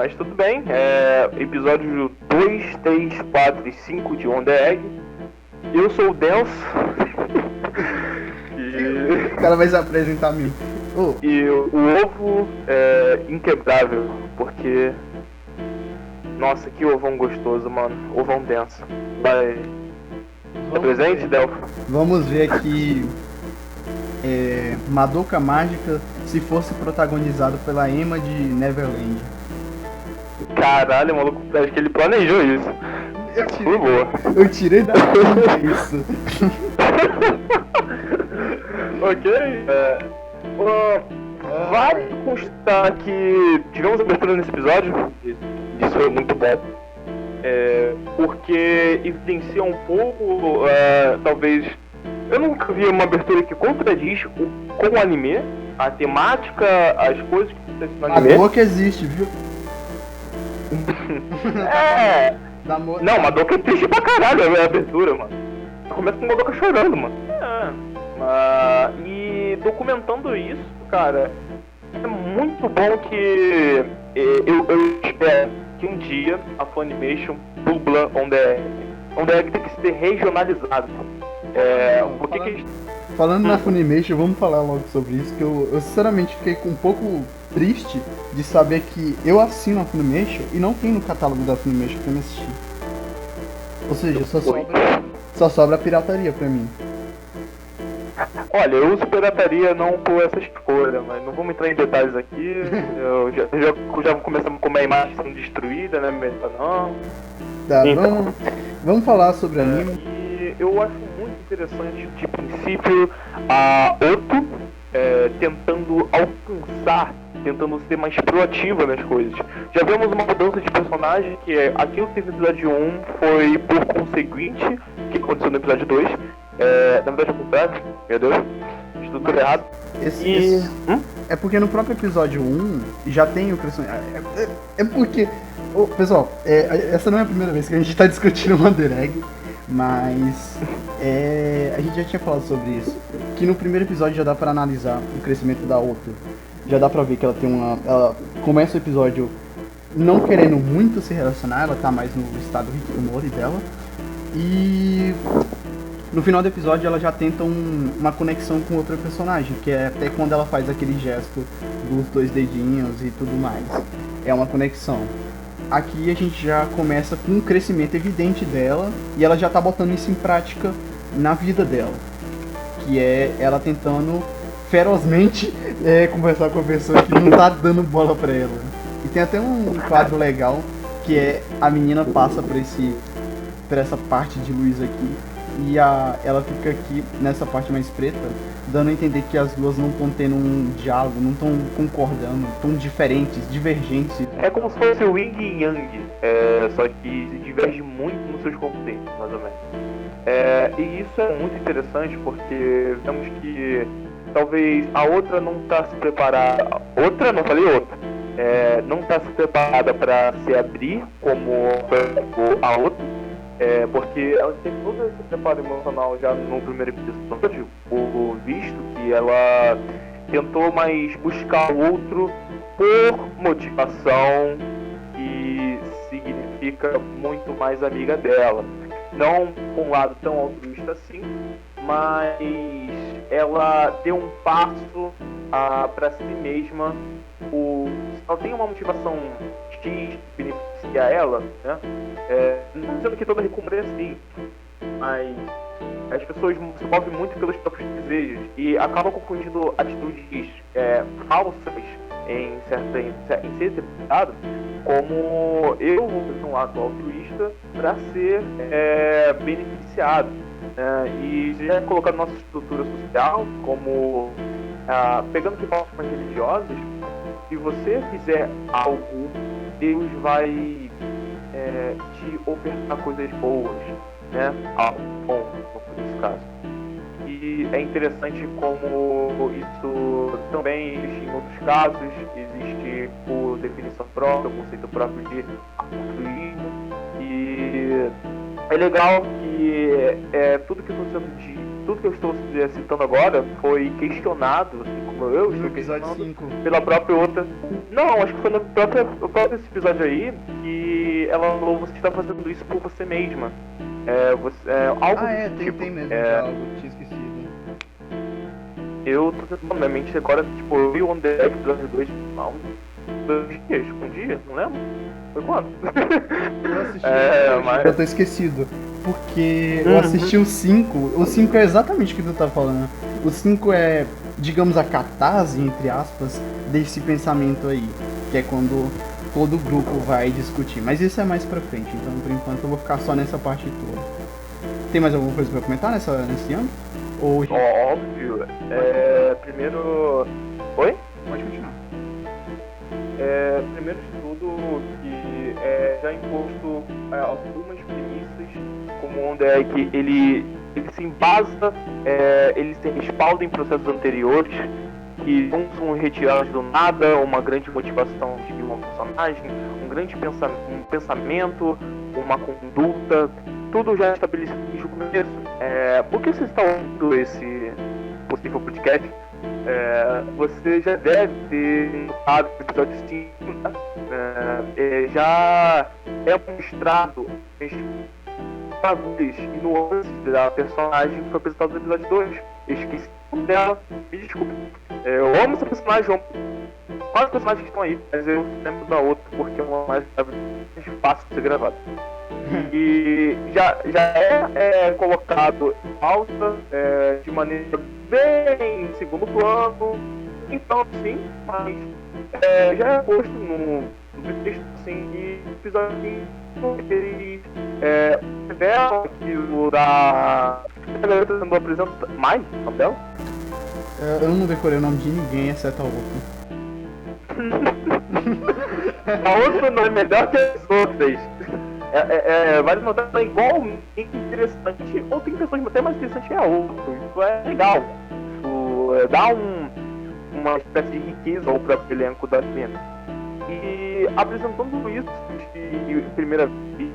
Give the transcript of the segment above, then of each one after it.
Mas tudo bem, episódio 2, 3, 4 e 5 de On The Egg. Eu sou o Denso. O cara vai se apresentar mesmo. E o ovo é inquebrável, porque... Nossa, que ovão gostoso, mano. Ovão denso. Vai... É presente, Delphi? Vamos ver aqui... Madoka Mágica se fosse protagonizado pela Emma de Neverland. Caralho, maluco, acho que ele planejou isso. Foi boa. Eu tirei da frente isso. Ok. Vale constar que tivemos abertura nesse episódio. Isso foi muito bom. Porque evidencia um pouco, talvez... Eu nunca vi uma abertura que contradiz com o anime, a temática, as coisas que acontecem no anime. A boca existe, viu? Não, Madoka é triste pra caralho a abertura, mano. Começa com Madoka chorando, mano. E documentando isso, cara, é muito bom que eu espero que um dia a Funimation dubla On The Egg. On The Egg tem que ser regionalizado. Falando na Funimation, vamos falar logo sobre isso, que eu sinceramente fiquei um pouco triste de saber que eu assino a Funimation e não tem no catálogo da Funimation pra me assistir. Ou seja, só sobra a pirataria pra mim. Olha, eu uso pirataria não por essa escolha, mas não vamos entrar em detalhes aqui. Eu já vou começar com a imagem sendo destruída, né? Melhor não. Tá, então, vamos falar sobre anime. E eu acho muito interessante, de princípio, a Oto tentando ser mais proativa nas coisas. Já vemos uma mudança de personagem, que aquilo que teve no episódio 1 foi por conseguinte, que aconteceu no episódio 2. Na verdade, ao contrário, meu Deus, estou tudo errado. É porque no próprio episódio 1 já tem o crescimento. É porque. Pessoal, essa não é a primeira vez que a gente está discutindo o Under Egg, mas a gente já tinha falado sobre isso. Que no primeiro episódio já dá para analisar o crescimento da outra. Já dá pra ver que ela tem ela começa o episódio não querendo muito se relacionar, ela tá mais no estado Hikikomori dela. E no final do episódio ela já tenta uma conexão com outra personagem, que é até quando ela faz aquele gesto dos 2 dedinhos e tudo mais. É uma conexão. Aqui a gente já começa com um crescimento evidente dela e ela já tá botando isso em prática na vida dela. Que é ela tentando ferozmente conversar com a pessoa que não tá dando bola pra ela. E tem até um quadro legal que é a menina passa por essa parte de luz aqui e ela fica aqui nessa parte mais preta, dando a entender que as duas não estão tendo um diálogo, não estão concordando, estão diferentes, divergentes. É como se fosse o Yin e Yang, só que se diverge muito nos seus conceitos, mais ou menos. E isso é muito interessante porque vemos que talvez a outra não está se preparada. Não está se preparada para se abrir como a outra. Porque ela tem todo esse preparo emocional já no primeiro episódio, por visto que ela tentou mais buscar o outro por motivação que significa muito mais amiga dela. Não por um lado tão altruísta assim, mas ela deu um passo para si mesma. Ela tem uma motivação X que beneficia ela, né? Não dizendo que toda recompensa é assim, mas as pessoas se movem muito pelos próprios desejos e acabam confundindo atitudes falsas em ser interpretado como eu vou ter um lado altruísta para ser beneficiado. E já é colocado nossa estrutura social como pegando que pautas mais religiosas, se você fizer algo, Deus vai te ofertar coisas boas, né? Algo bom, nesse caso. E é interessante como isso também existe em outros casos, existe por definição própria, o conceito próprio de altruísmo. E é legal que tudo que eu estou citando agora foi questionado, assim como Eu No estou episódio questionando 5. pela própria outra. Não, acho que foi no próprio esse episódio aí que ela falou: você está fazendo isso por você mesma. Algo desse tipo. Tem mesmo diálogo, tinha esquecido. Eu tô tentando na minha mente agora, tipo, eu vi o On The Deck episódio 2, não, 2 dias, um dia, não lembro. Foi quando? Eu assisti hoje, eu tô esquecido. Porque eu assisti o 5. O 5 é exatamente o que tu tá falando. O 5 é, digamos, a catarse, entre aspas, desse pensamento aí. Que é quando todo o grupo vai discutir. Mas isso é mais pra frente, então por enquanto eu vou ficar só nessa parte toda. Tem mais alguma coisa pra comentar nesse âmbito? Ou... Óbvio. Primeiro... Oi? Pode continuar. Primeiro de tudo, que já imposto algumas premissas, como onde é que ele se embasa, ele se respalda em processos anteriores, que não são retirados do nada, uma grande motivação de uma personagem, um grande pensamento, uma conduta, tudo já estabelecido desde o começo. Por que você está ouvindo esse possível podcast? Você já deve ter notado no episódio 5, né? Já é mostrado bagulhos e nuances da personagem que foi apresentado no episódio 2. Eu esqueci o nome dela, me desculpe. Eu amo essa personagem, amo quase personagens que estão aí, mas eu lembro da outra porque é uma mais fácil de ser gravada. E já é colocado em pauta de maneira bem em segundo plano, então sim, mas já é posto no texto assim, e o episódio eles revelam aquilo da garota sendo apresentada. Mais? O nome dela? Eu não decorei o nome de ninguém exceto a outra. A outra não é melhor que as outras. Vale notar que ela é igualmente interessante, ou tem pessoas até mais interessantes que a outra. Isso é legal. Isso dá uma espécie de riqueza ao próprio elenco da cena. E apresentando isso de primeira vez,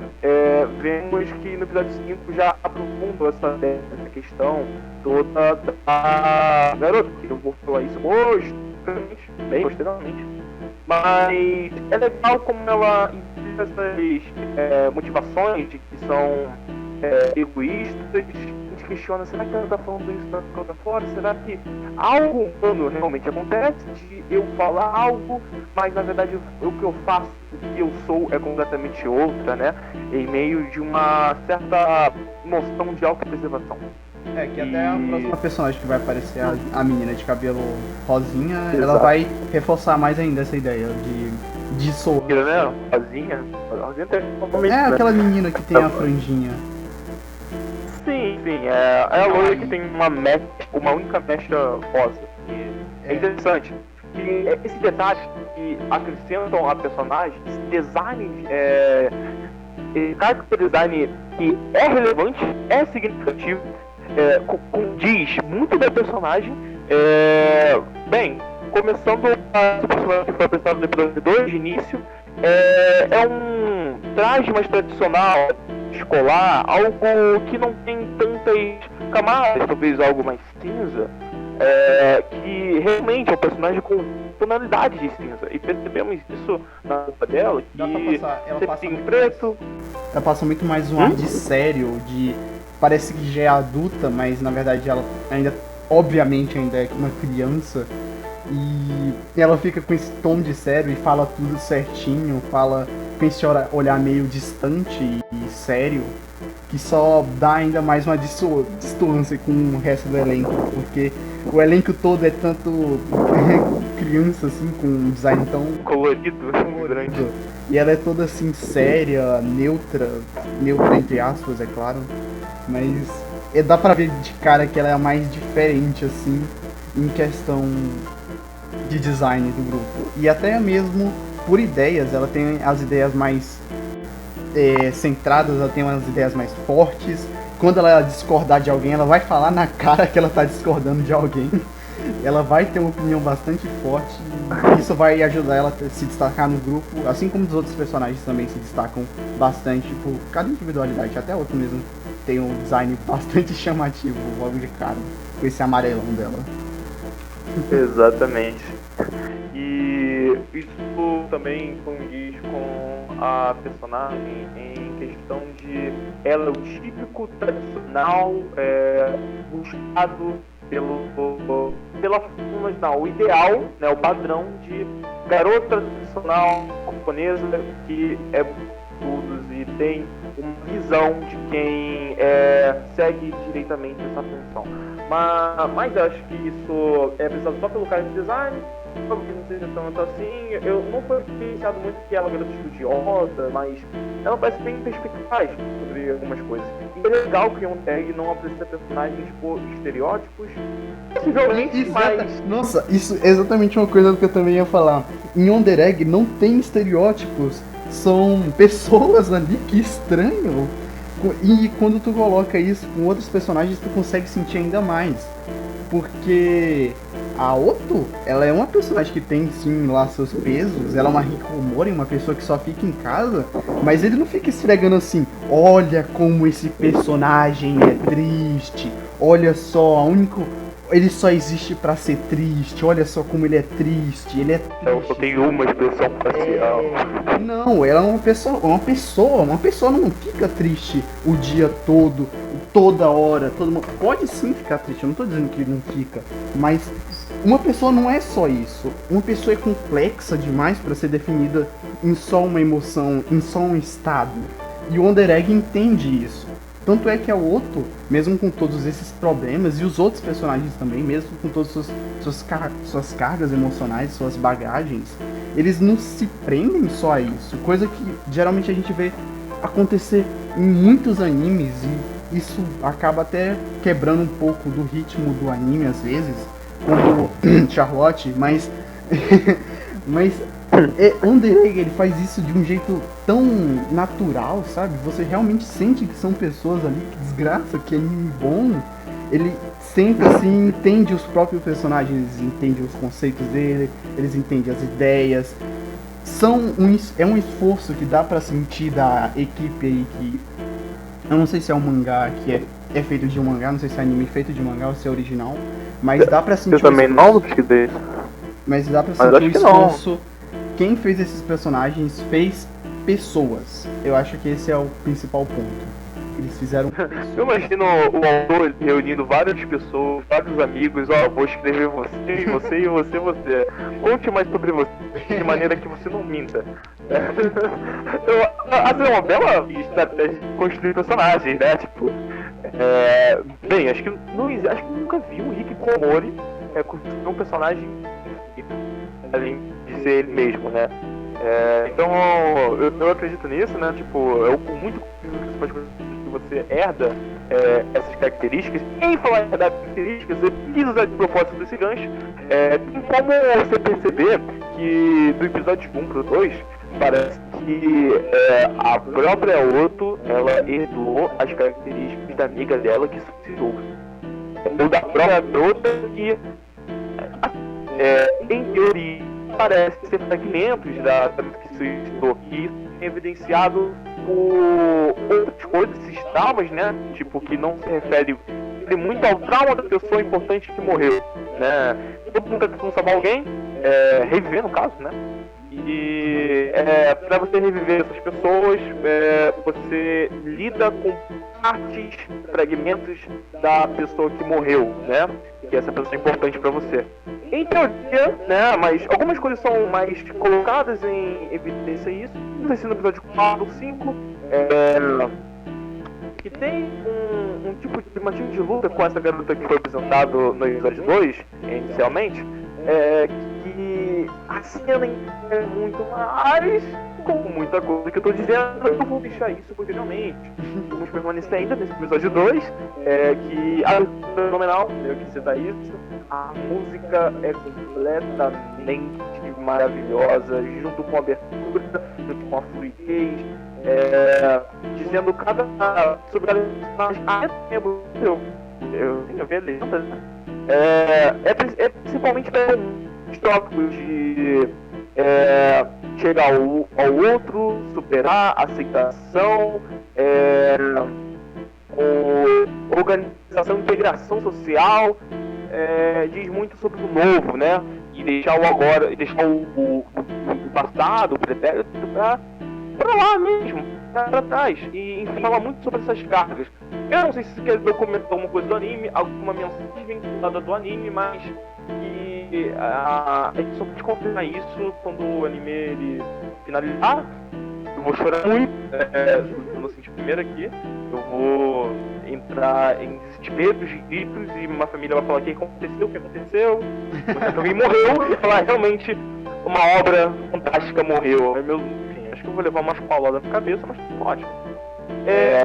vemos que no episódio 5 já aprofundam essa questão toda da garota, que eu vou falar isso bem posteriormente. Mas é legal como ela implica essas motivações de que são egoístas. A gente questiona, será que ela está falando isso da outra fora? Será que algo humano realmente acontece de eu falar algo, mas na verdade o que eu faço, o que eu sou é completamente outra, né? Em meio de uma certa noção de autopreservação. Que até a próxima personagem que vai aparecer, a menina de cabelo rosinha, Exato. Ela vai reforçar mais ainda essa ideia de soa. Né? Rosinha? Aquela menina que tem a franjinha. Sim, é a loira que tem uma única mecha rosa. É interessante. E esse detalhe que acrescentam a personagem, esse design, character design que é relevante, é significativo, condiz muito da personagem. Bem, começando a personagem que foi apresentado no episódio 2 de início, é um traje mais tradicional, escolar, algo que não tem tantas camadas, talvez algo mais cinza, que realmente é um personagem com tonalidade de cinza, e percebemos isso na roupa dela, que ela passa tem muito preto. Ela passa muito mais um ar de sério, parece que já é adulta, mas na verdade ela ainda, obviamente, ainda é uma criança. E ela fica com esse tom de sério e fala tudo certinho, fala com esse olhar meio distante e sério, que só dá ainda mais uma distância com o resto do elenco, porque o elenco todo é tanto criança, assim, com um design tão colorido. Grande. E ela é toda assim, séria, neutra entre aspas, é claro, mas dá pra ver de cara que ela é a mais diferente, assim, em questão de design do grupo. E até mesmo por ideias, ela tem as ideias mais centradas, ela tem umas ideias mais fortes. Quando ela discordar de alguém, ela vai falar na cara que ela tá discordando de alguém. Ela vai ter uma opinião bastante forte. E isso vai ajudar ela a se destacar no grupo, assim como os outros personagens também se destacam bastante por cada individualidade. Até a outra mesmo tem um design bastante chamativo logo de cara, com esse amarelão dela. Exatamente. E isso também condiz com a personagem em questão de ela é o típico tradicional buscado pela não, o ideal, né, o padrão de garota tradicional japonesa que é estudos e tem uma visão de quem segue diretamente essa função. Mas eu acho que isso é pensado só pelo cara de design, talvez não seja tanto assim. Eu não foi influenciado muito que ela é garota estudiosa, mas ela parece bem perspicaz sobre algumas coisas. E é legal que um tag não apresenta personagens por estereótipos, possivelmente, mas... Nossa, isso é exatamente uma coisa que eu também ia falar. Em On The Egg não tem estereótipos, são pessoas ali que estranham. E quando tu coloca isso com outros personagens, tu consegue sentir ainda mais. Porque a Otto, ela é uma personagem que tem sim lá seus pesos, ela é uma hikikomori, uma pessoa que só fica em casa, mas ele não fica esfregando assim, olha como esse personagem é triste, olha só, ele só existe pra ser triste, olha só como ele é triste, ele é triste. Eu só tenho uma expressão facial. Não, ela é uma pessoa não fica triste o dia todo, toda hora, todo mundo. Pode sim ficar triste, eu não tô dizendo que não fica, mas uma pessoa não é só isso. Uma pessoa é complexa demais pra ser definida em só uma emoção, em só um estado. E o On The Egg entende isso. Tanto é que a Otto, mesmo com todos esses problemas, e os outros personagens também, mesmo com todas suas cargas emocionais, suas bagagens, eles não se prendem só a isso. Coisa que geralmente a gente vê acontecer em muitos animes, e isso acaba até quebrando um pouco do ritmo do anime às vezes, como Charlotte, mas... On The Egg, ele faz isso de um jeito tão natural, sabe? Você realmente sente que são pessoas ali, que desgraça, que anime bom. Ele sempre assim entende os próprios personagens, entende os conceitos dele, eles entendem as ideias. É um esforço que dá pra sentir da equipe aí que... Eu não sei se é um mangá que é feito de um mangá, não sei se é anime feito de mangá ou se é original, mas dá pra sentir... Eu também não pesquisei. Mas dá pra sentir o esforço. Quem fez esses personagens fez pessoas. Eu acho que esse é o principal ponto. Eles fizeram pessoas. Eu imagino o autor reunindo várias pessoas, vários amigos. Vou escrever você. Conte mais sobre você, de maneira que você não minta. Assim, é uma bela estratégia de construir personagens, né? Tipo, bem, acho que nunca vi um hikikomori construir um personagem além de ser ele mesmo, né? Então eu acredito nisso, né? Tipo, eu com muito que você herda essas características. Em falar em herdar características, eu quis usar de propósito desse gancho. Tem como você perceber que do episódio 1 pro 2 parece que a própria Otto, ela herdou as características da amiga dela que suicidou. Ou da própria garota que em teoria parece ser fragmentos da que se citou, e isso é evidenciado por outras coisas, esses traumas, né? Tipo, que não se refere muito ao trauma da pessoa importante que morreu, né? Todo mundo tá tentando salvar alguém, reviver no caso, né? E para você reviver essas pessoas, você lida com partes, fragmentos da pessoa que morreu, né? Que essa pessoa é importante para você. Em teoria, né? Mas algumas coisas são mais colocadas em evidência isso. Não sei se no episódio 4 ou 5 que tem um tipo de luta com essa garota que foi apresentado no episódio 2, inicialmente, que a cena é muito mais, como muita coisa que eu tô dizendo, eu vou deixar isso posteriormente. Vamos permanecer ainda nesse episódio 2, que é fenomenal, eu quis citar isso. A música é completamente maravilhosa, junto com a abertura, junto com a fluidez, dizendo sobre a personagem. Eu vi a legenda, né? Principalmente os tópicos de chegar ao outro, superar, aceitação, organização, integração social, diz muito sobre o novo, né? E deixar o agora, e deixar o passado, o pretérito, pra lá mesmo, pra trás. E enfim, fala muito sobre essas cargas. Eu não sei se você quer documentar alguma coisa do anime, alguma mensagem vinculada do anime, mas que a gente só pode confirmar isso quando o anime ele finalizar. Eu vou chorar muito, eu não senti primeiro aqui. Eu vou entrar em desesperos, gritos, e uma família vai falar o que aconteceu, que alguém morreu, e falar realmente uma obra fantástica morreu. Enfim, acho que eu vou levar umas pauladas na cabeça, mas ótimo.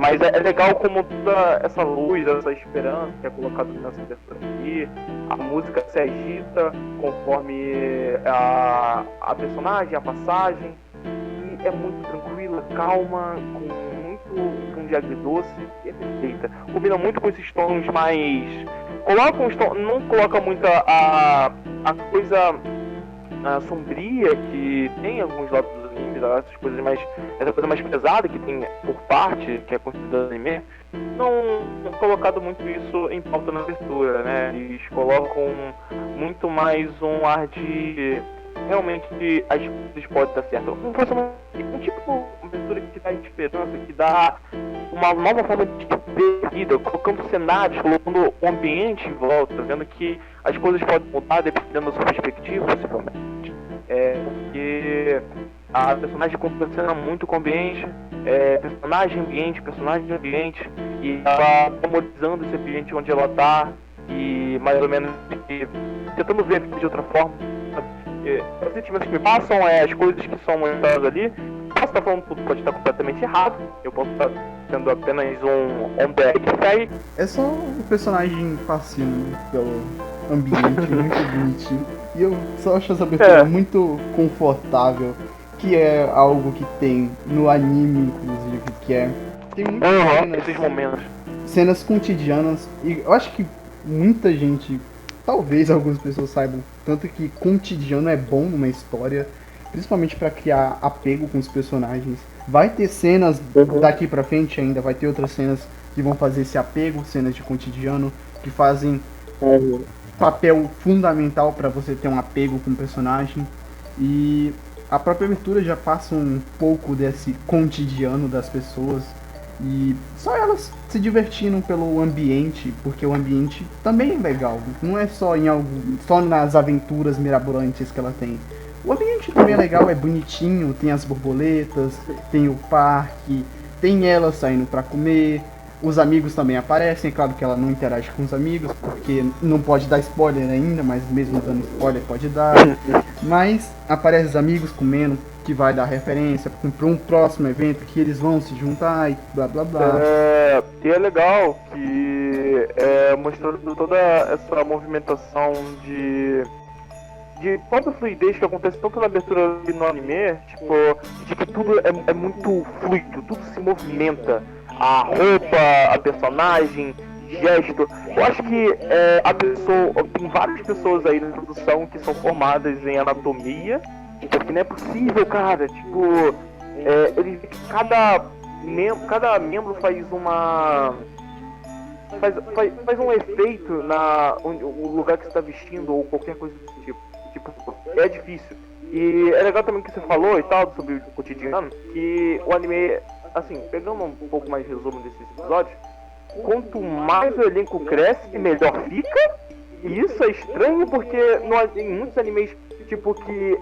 Mas é legal como toda essa luz, essa esperança que é colocada nessa abertura aqui, a música se agita conforme a personagem, a passagem, e é muito tranquila, calma, com tom de agridoce, e é perfeita. Combina muito com esses tons mais... não coloca muito a coisa sombria que tem em alguns lados dos animes, essa coisa mais pesada que tem por parte, que é considerada anime, não colocado muito isso em pauta na abertura, né? Eles colocam muito mais um ar de realmente as coisas podem dar certo. Não fosse um tipo de abertura que dá esperança, que dá uma nova forma de ver a vida, colocando cenários, colocando o ambiente em volta, vendo que as coisas podem mudar dependendo da sua perspectiva, principalmente. Porque a personagem contracena muito com o ambiente, personagem ambiente, e ela memorizando esse ambiente onde ela tá, e mais ou menos tentando ver de outra forma. Os sentimentos que me passam as coisas que são montadas ali. Posso estar falando tudo, pode estar completamente errado. Eu posso estar sendo apenas um bad. É só o personagem passeando pelo ambiente, muito bonitinho. E eu só acho essa abertura muito confortável, que é algo que tem no anime, inclusive, tem muitas esses momentos. Cenas cotidianas, e eu acho que muita gente, talvez algumas pessoas saibam, tanto que cotidiano é bom numa história, principalmente para criar apego com os personagens. Vai ter cenas daqui pra frente ainda, vai ter outras cenas que vão fazer esse apego, cenas de cotidiano, que fazem papel fundamental para você ter um apego com o personagem. E a própria abertura já passa um pouco desse cotidiano das pessoas, e só elas se divertindo pelo ambiente, porque o ambiente também é legal, não é só só nas aventuras mirabolantes que ela tem. O ambiente também é legal, é bonitinho, tem as borboletas, tem o parque, tem ela saindo pra comer, os amigos também aparecem, é claro que ela não interage com os amigos, porque não pode dar spoiler ainda, mas mesmo dando spoiler pode dar. Mas aparecem os amigos comendo, que vai dar referência para um próximo evento que eles vão se juntar e blá blá blá. E é legal que mostrando toda essa movimentação de própria fluidez que acontece tanto na abertura e no anime, de que tudo é muito fluido, tudo se movimenta. A roupa, a personagem, gesto. Eu acho que tem várias pessoas aí na produção que são formadas em anatomia, porque não é possível, cara, cada membro faz faz um efeito o lugar que você está vestindo ou qualquer coisa do tipo. É difícil. E é legal também que você falou e tal sobre o cotidiano, que o anime, assim, pegando um pouco mais de resumo desses episódios, quanto mais o elenco cresce, melhor fica. E isso é estranho porque em muitos animes que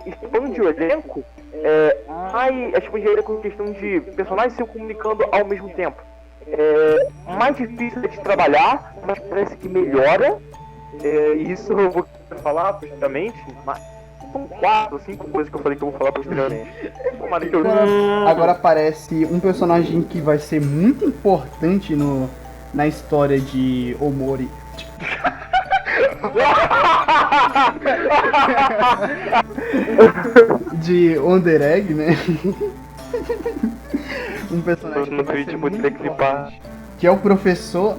expande o elenco, expande o elenco com questão de personagens se comunicando ao mesmo tempo. Mais difícil de trabalhar, mas parece que melhora. Isso eu vou falar posteriormente, mas são 4 ou 5 coisas que eu falei que eu vou falar posteriormente. Agora aparece um personagem que vai ser muito importante na história de Omori. De Onderegg, né? Um personagem que vai ser muito importante, que é o professor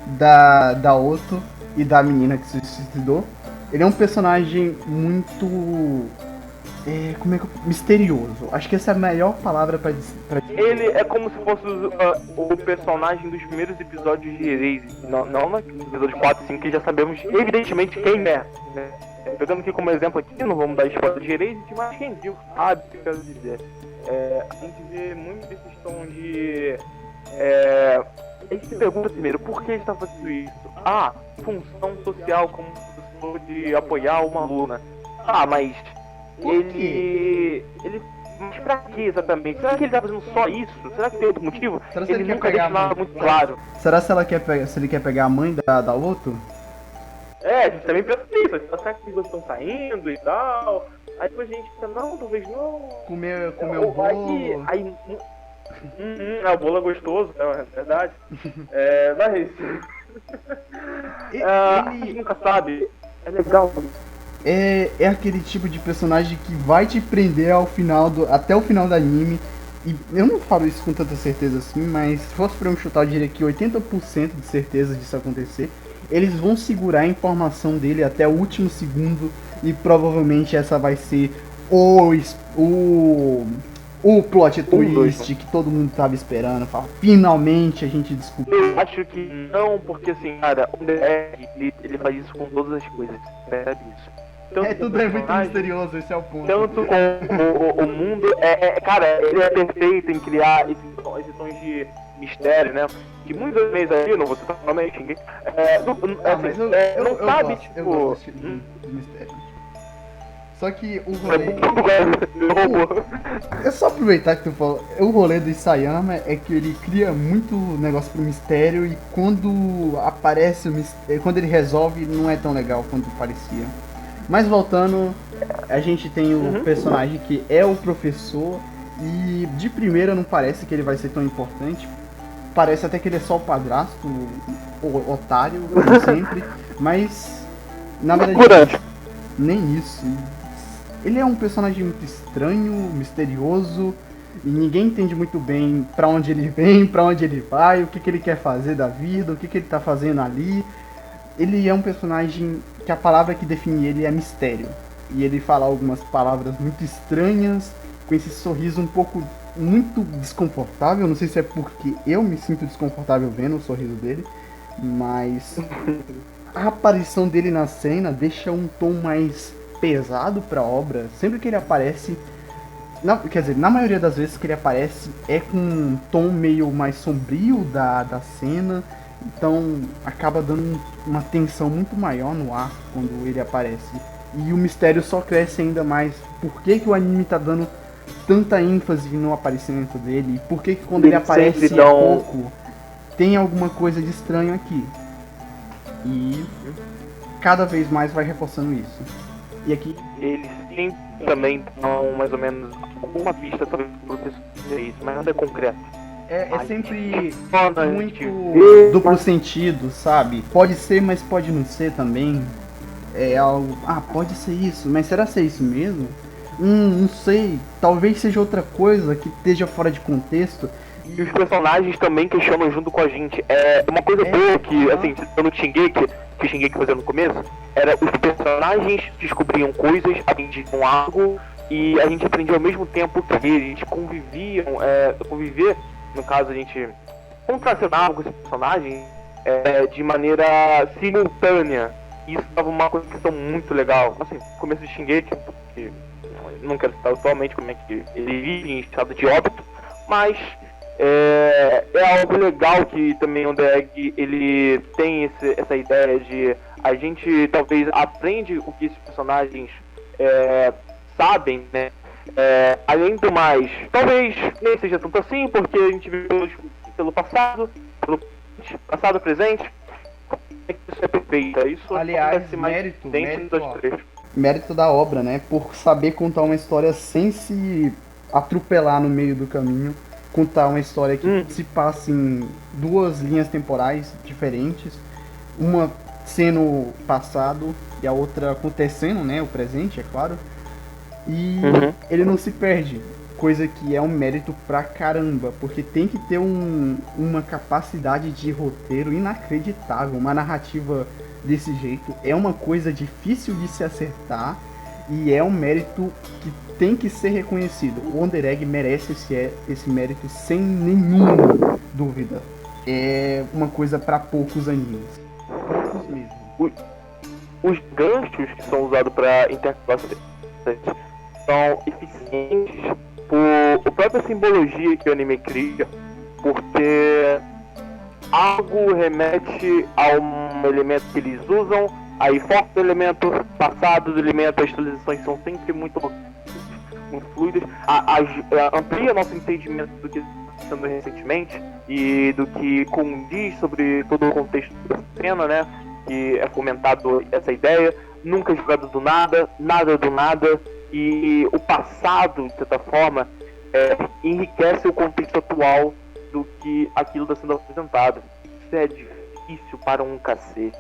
da Oto e da menina que se suicidou. Ele é um personagem muito como é que misterioso. Acho que essa é a melhor palavra pra dizer. Ele é como se fosse o personagem dos primeiros episódios de Erase. Não no episódio 4 e 5, que já sabemos evidentemente quem é. Né? Pegando aqui como exemplo aqui, não vamos dar spoiler de Erase, mas quem viu sabe o que eu quero dizer. A gente vê muito esses tons de... a gente se pergunta primeiro, por que ele está fazendo isso? Função social como professor de apoiar uma aluna. Mas ele... Mas pra que exatamente? Será que ele tá fazendo só isso? Será que tem outro motivo? Será que ele nunca deixa nada muito claro. Será se ele quer pegar a mãe da Otto? A gente também pensa nisso. Será que eles estão saindo e tal? Aí depois a gente pensa, não, talvez não. Comer o bolo. Aí o bolo é gostoso, é verdade. Mas... a gente nunca sabe. É legal. É aquele tipo de personagem que vai te prender até o final do anime. E eu não falo isso com tanta certeza assim, mas se fosse pra eu chutar, eu diria que 80% de certeza disso acontecer. Eles vão segurar a informação dele até o último segundo. E provavelmente essa vai ser o plot twist que todo mundo tava esperando. Finalmente a gente descobriu. Eu acho que não, porque assim, cara, o ele faz isso com todas as coisas. Percebe isso? Tudo é muito misterioso, esse é o ponto. Tanto com o mundo, cara, ele é perfeito em criar esses tons de mistério, né? Que muitas vezes aí, não vou citar novamente ninguém, não sabe, gosto, tipo... Eu gosto de mistério. Só que o rolê... É só aproveitar que tu falou, o rolê do Isayama é que ele cria muito negócio pro mistério e quando aparece o mistério, quando ele resolve, não é tão legal quanto parecia. Mas voltando, a gente tem o personagem que é o professor e de primeira não parece que ele vai ser tão importante. Parece até que ele é só o padrasto, o otário, como sempre. Mas, na verdade, nem isso. Ele é um personagem muito estranho, misterioso. E ninguém entende muito bem pra onde ele vem, pra onde ele vai, o que ele quer fazer da vida, o que ele tá fazendo ali. Ele é um personagem que a palavra que define ele é mistério. E ele fala algumas palavras muito estranhas, com esse sorriso muito desconfortável. Não sei se é porque eu me sinto desconfortável vendo o sorriso dele, mas a aparição dele na cena deixa um tom mais pesado pra obra. Sempre que ele aparece, na maioria das vezes que ele aparece é com um tom meio mais sombrio da cena. Então acaba dando uma tensão muito maior no ar quando ele aparece. E o mistério só cresce ainda mais. Por que o anime tá dando tanta ênfase no aparecimento dele? E por que quando ele aparece pouco, tem alguma coisa de estranho aqui? E cada vez mais vai reforçando isso. E aqui... Eles sim também dão mais ou menos uma pista também pro professor isso, mas nada é concreto. É sempre muito duplo sentido, sabe? Pode ser, mas pode não ser também. É algo... pode ser isso, mas será que é isso mesmo? Não sei. Talvez seja outra coisa que esteja fora de contexto. E os personagens também questionam junto com a gente. É uma coisa boa que, assim, no Shingeki, que o Shingeki fazia no começo, era os personagens descobriam coisas, aprendiam algo, e a gente aprendia ao mesmo tempo que eles conviviam, conviver. No caso, a gente contracenava com esse personagem de maneira simultânea. E isso dava uma conexão muito legal. Assim, no começo de Shingeki, que não quero citar atualmente como é que ele vive em estado de óbito, mas é algo legal que também o DEG ele tem essa ideia de a gente talvez aprende o que esses personagens sabem, né? Além do mais, talvez nem seja tanto assim, porque a gente viu pelo passado, presente, isso é perfeito. Isso aliás, mérito da obra, né? Por saber contar uma história sem se atropelar no meio do caminho, contar uma história que se passa em duas linhas temporais diferentes, uma sendo o passado e a outra acontecendo, né? O presente, é claro. E ele não se perde, coisa que é um mérito pra caramba, porque tem que ter uma capacidade de roteiro inacreditável. Uma narrativa desse jeito é uma coisa difícil de se acertar E é um mérito que tem que ser reconhecido. O Wonder Egg merece esse mérito sem nenhuma dúvida. É uma coisa para poucos animes. Poucos mesmo. Os ganchos que são usados para intercalar são eficientes por própria simbologia que o anime cria, porque algo remete a um elemento que eles usam, aí foco do elemento, passado do elemento, as transições são sempre muito fluidas, amplia nosso entendimento do que está sendo recentemente e do que condiz sobre todo o contexto da cena, né? Que é fomentado essa ideia, nunca jogado do nada, nada do nada, e o passado, de certa forma, enriquece o contexto atual do que aquilo está sendo apresentado. Isso é difícil para um cacete.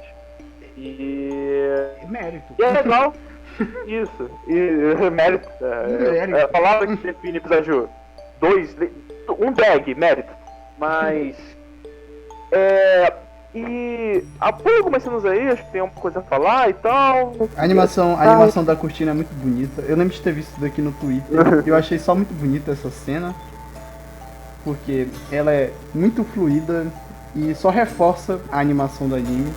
E mérito. E é legal. Isso. E mérito. É a palavra que define episódio 2, um drag, mérito. Mas e por algumas cenas aí, acho que tem uma coisa a falar e tal. A animação da cortina é muito bonita. Eu lembro de ter visto isso daqui no Twitter. Eu achei só muito bonita essa cena, porque ela é muito fluida e só reforça a animação do anime.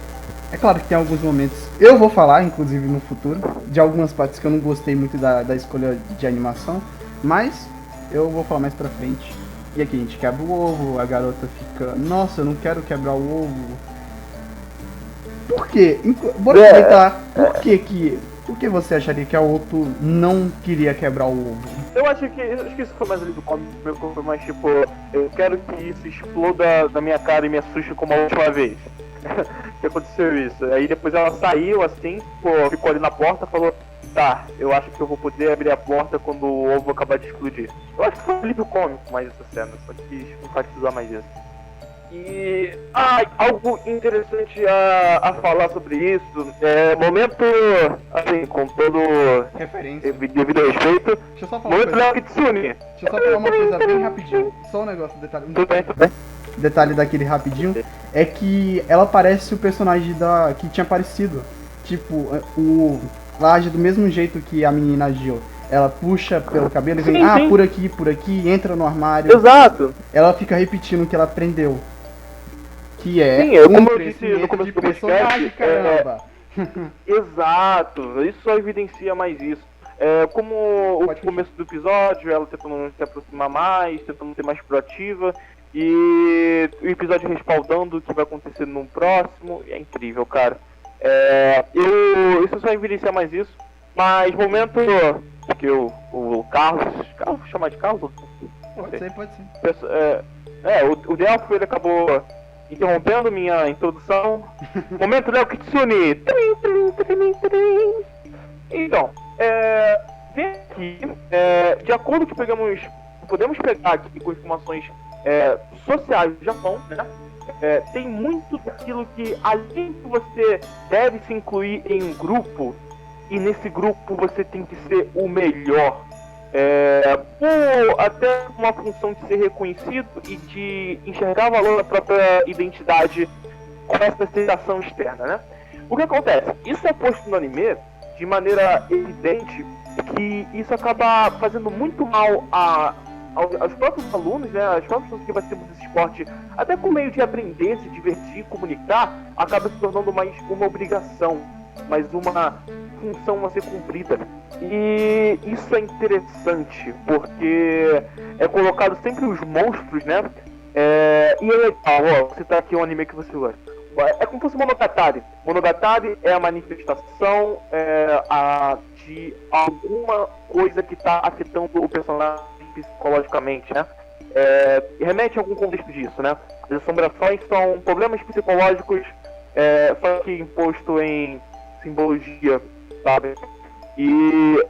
É claro que tem alguns momentos, eu vou falar, inclusive no futuro, de algumas partes que eu não gostei muito da escolha de animação, mas eu vou falar mais pra frente. E aqui a gente quebra o ovo, a garota fica, nossa, eu não quero quebrar o ovo. Por quê? Bora aproveitar. Por que você acharia que a Otto não queria quebrar o ovo? Eu acho que isso foi mais ali do cómic, meu corpo, mas tipo, eu quero que isso exploda na minha cara e me assuste como a última vez. Que aconteceu isso. Aí depois ela saiu assim, ficou ali na porta, falou, tá, eu acho que eu vou poder abrir a porta quando o ovo acabar de explodir. Eu acho que foi um livro cômico mais essa cena, só que enfatizar mais isso. E algo interessante a falar sobre isso, momento, assim, com todo devido respeito, deixa eu só falar momento Léo Kitsune. Deixa eu só falar uma coisa bem rapidinho, só um negócio, detalhe. Tudo bem. Detalhe daquele rapidinho, é que ela parece o personagem que tinha aparecido. Tipo, ela age do mesmo jeito que a menina agiu. Ela puxa pelo cabelo e vem, sim. Por aqui, entra no armário. Exato. Ela fica repetindo o que ela aprendeu. Que é como eu disse no começo do personagem, caramba. Exato, isso só evidencia mais isso. Como o começo do episódio, ela tentando se aproximar mais, tentando ser mais proativa. E o episódio respaldando o que vai acontecer no próximo. É incrível, cara. Isso só evidencia mais isso. Mas momento que o Carlos. Vou chamar de Carlos? Pode ser. O Delphi, ele acabou interrompendo minha introdução. Momento Léo Kitsune. Então, vem aqui, de acordo com que podemos pegar aqui com informações sociais do Japão, né? Tem muito daquilo que, além de você deve se incluir em um grupo, e nesse grupo você tem que ser o melhor. Por até uma função de ser reconhecido e de enxergar valor na própria identidade com essa aceitação externa, né? O que acontece? Isso é posto no anime de maneira evidente que isso acaba fazendo muito mal aos próprios alunos, né? As próprias pessoas que participam desse esporte, até com o meio de aprender, se divertir, comunicar, acaba se tornando mais uma obrigação, mais uma função a ser cumprida. E isso é interessante, porque é colocado sempre os monstros, né? E é legal, você tá aqui um anime que você gosta. É como se fosse Monogatari. Monogatari é a manifestação de alguma coisa que está afetando o personagem psicologicamente, né? Remete a algum contexto disso, né? As assombrações são problemas psicológicos, só que imposto em simbologia, sabe? E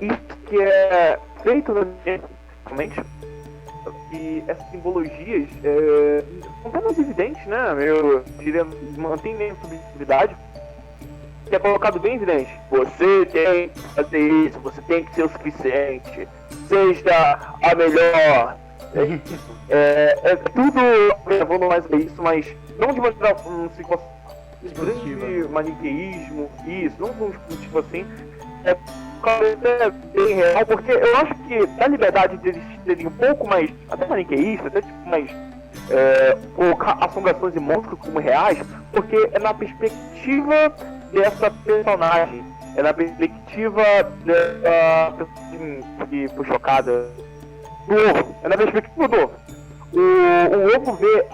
isso que é feito realmente. E essas simbologias são apenas evidentes, né? Eu diria, mantém meio subjetividade, que é colocado bem evidente. Você tem que fazer isso, você tem que ser o suficiente, seja a melhor. Tudo levando mais a isso, mas não de maneira grande maniqueísmo, isso, não um tipo assim, é bem real, porque eu acho que dá liberdade deles serem um pouco mais, até maniqueísta, até tipo mais colocar assombrações e monstros como reais, porque é na perspectiva dessa personagem, é na perspectiva dessa pessoa que foi chocada do ovo, é na perspectiva do ovo. O ovo vê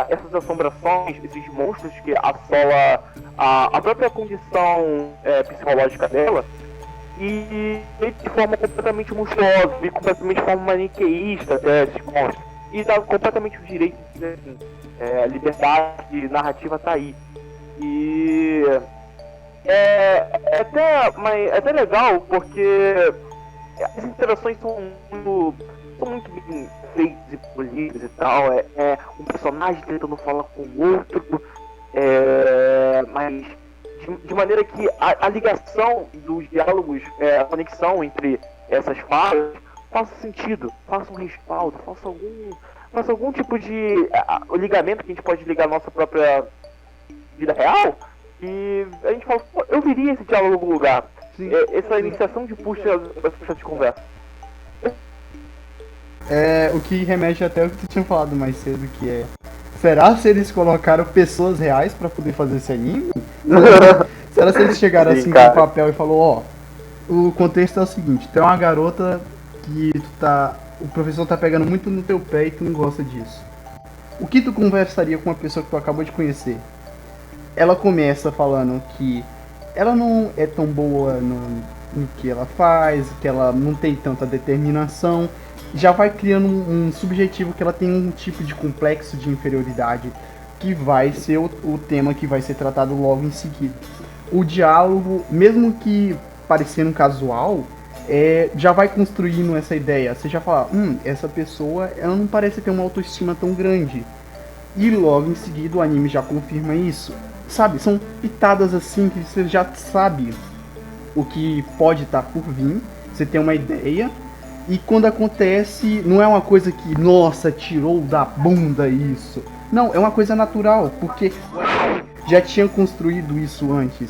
essas assombrações, esses monstros que assolam a própria condição psicológica dela, e de forma completamente monstruosa, e completamente de forma maniqueísta até esses monstros. E dá completamente o direito de dizer assim, a liberdade narrativa tá aí. E é até legal, porque as interações são muito bem feitas e polidas e tal. É um personagem tentando falar com o outro, mas de maneira que a ligação dos diálogos, a conexão entre essas falas faça sentido, faça um respaldo, faça algum tipo de o ligamento que a gente pode ligar à nossa própria vida real, e a gente fala, pô, eu viria esse diálogo em algum lugar. Essa iniciação de puxa de conversa. O que remete até ao que tu tinha falado mais cedo, que é... Será se eles colocaram pessoas reais pra poder fazer esse anime? Será se eles chegaram assim com o papel e falou, o contexto é o seguinte, tem uma garota que o professor tá pegando muito no teu pé e tu não gosta disso. O que tu conversaria com uma pessoa que tu acabou de conhecer? Ela começa falando que ela não é tão boa no que ela faz, que ela não tem tanta determinação. Já vai criando um subjetivo que ela tem um tipo de complexo de inferioridade, que vai ser o tema que vai ser tratado logo em seguida. O diálogo, mesmo que parecendo casual, já vai construindo essa ideia. Você já fala, essa pessoa ela não parece ter uma autoestima tão grande. E logo em seguida o anime já confirma isso. Sabe, são pitadas assim que você já sabe o que pode estar por vir. Você tem uma ideia. E quando acontece, não é uma coisa que, nossa, tirou da bunda isso. Não, é uma coisa natural, porque já tinha construído isso antes.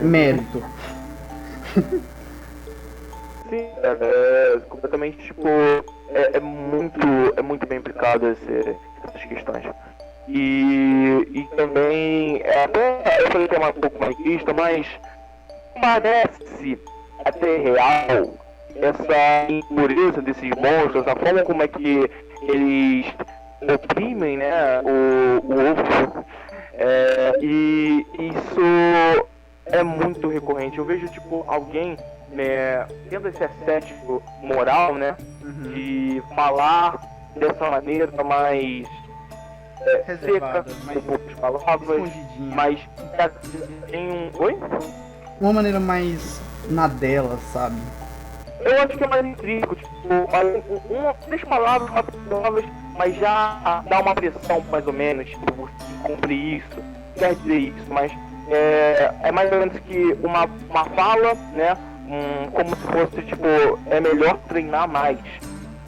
Mérito. Sim, completamente, tipo, é muito bem aplicado essas questões. E também, até eu falei que é um pouco maniqueísta, mas parece até real essa impureza desses monstros, a forma como é que eles oprimem, né, o ovo. E isso é muito recorrente. Eu vejo, tipo, alguém tendo esse assédio moral, né, de falar dessa maneira mais reservada, mas tem Oi? Uma maneira mais na dela, sabe? Eu acho que é mais intrínseco, tipo, três palavras, quatro palavras, mas já dá uma pressão, mais ou menos, tipo, você cumprir isso, quer dizer isso, mas é mais ou menos que uma fala, né, como se fosse, tipo, é melhor treinar mais.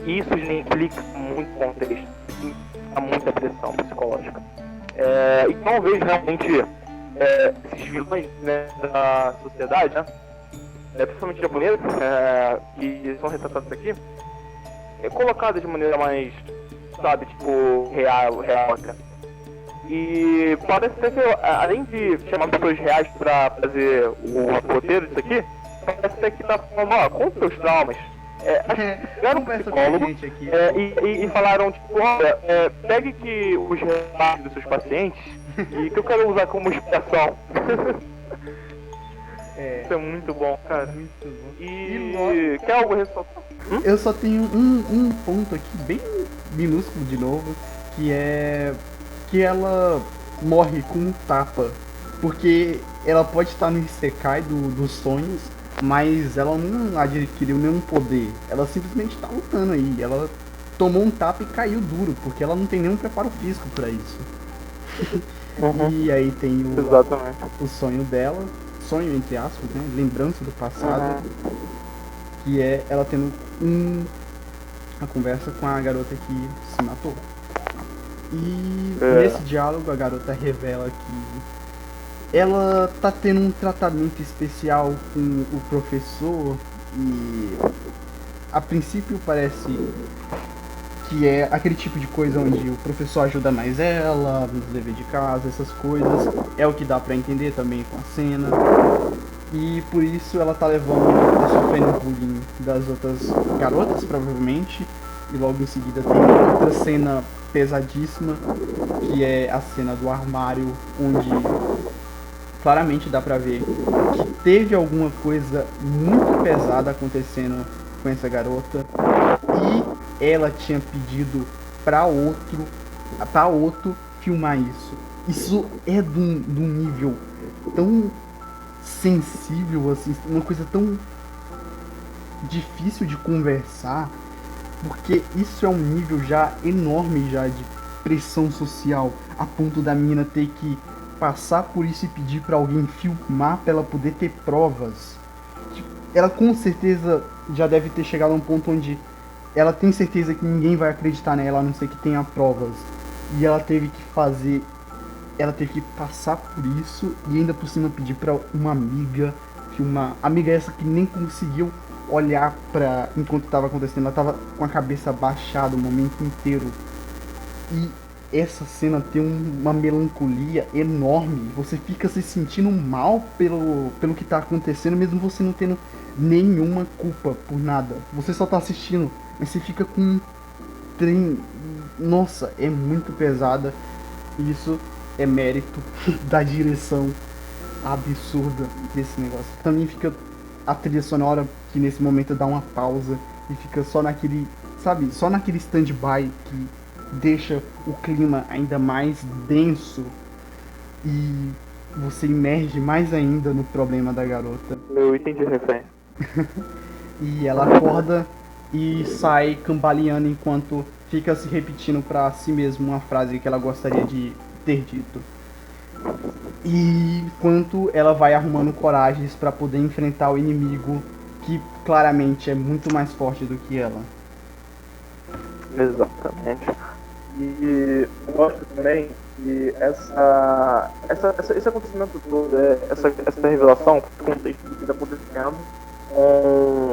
Isso já implica muito contexto, implica muita pressão psicológica. Então eu vejo realmente esses vilões, né, da sociedade, né, principalmente japoneses, que são retratados aqui, colocados de maneira mais, sabe, tipo, real até. E parece ser que, além de chamar pessoas reais pra fazer o roteiro disso aqui, parece ser que tá falando, conta seus traumas. Pegaram um psicólogo e falaram, tipo, olha, pegue que os relatos dos seus pacientes e que eu quero usar como inspiração. Isso é muito bom, cara. Muito bom. E quer algo ressaltar? Eu só tenho um ponto aqui, bem minúsculo de novo, que é que ela morre com um tapa. Porque ela pode estar no Isekai dos sonhos, mas ela não adquiriu nenhum poder. Ela simplesmente tá lutando aí. Ela tomou um tapa e caiu duro, porque ela não tem nenhum preparo físico pra isso. E aí tem o sonho dela, sonho entre aspas, né? Lembrança do passado, que é ela tendo uma conversa com a garota que se matou. E nesse diálogo a garota revela que ela tá tendo um tratamento especial com o professor e a princípio parece que é aquele tipo de coisa onde o professor ajuda mais ela nos deveres de casa, essas coisas. É o que dá pra entender também com a cena. E por isso ela tá levando, tá sofrendo bullying das outras garotas, provavelmente. E logo em seguida tem outra cena pesadíssima, que é a cena do armário, onde claramente dá pra ver que teve alguma coisa muito pesada acontecendo com essa garota. E ela tinha pedido pra outro filmar isso. Isso é de um nível tão sensível, assim, uma coisa tão difícil de conversar, porque isso é um nível já enorme já de pressão social, a ponto da menina ter que passar por isso e pedir pra alguém filmar pra ela poder ter provas. Ela com certeza já deve ter chegado a um ponto onde ela tem certeza que ninguém vai acreditar nela, a não ser que tenha provas. E ela teve que passar por isso e ainda por cima pedir pra uma amiga filmar. Amiga essa que nem conseguiu olhar pra enquanto tava acontecendo, ela tava com a cabeça baixada o momento inteiro. E essa cena tem uma melancolia enorme. Você fica se sentindo mal pelo que tá acontecendo, mesmo você não tendo nenhuma culpa por nada. Você só tá assistindo, mas você fica com um trem. Nossa, é muito pesada. Isso é mérito da direção absurda desse negócio. Também fica a trilha sonora, que nesse momento dá uma pausa e fica só naquele, sabe, só naquele stand-by que deixa o clima ainda mais denso e você emerge mais ainda no problema da garota. Eu entendi a referência. E ela acorda e sai cambaleando enquanto fica se repetindo pra si mesma uma frase que ela gostaria de ter dito. E enquanto ela vai arrumando coragens pra poder enfrentar o inimigo, que claramente é muito mais forte do que ela. Exatamente. E eu gosto também que esse acontecimento todo, essa revelação, o contexto do que está acontecendo,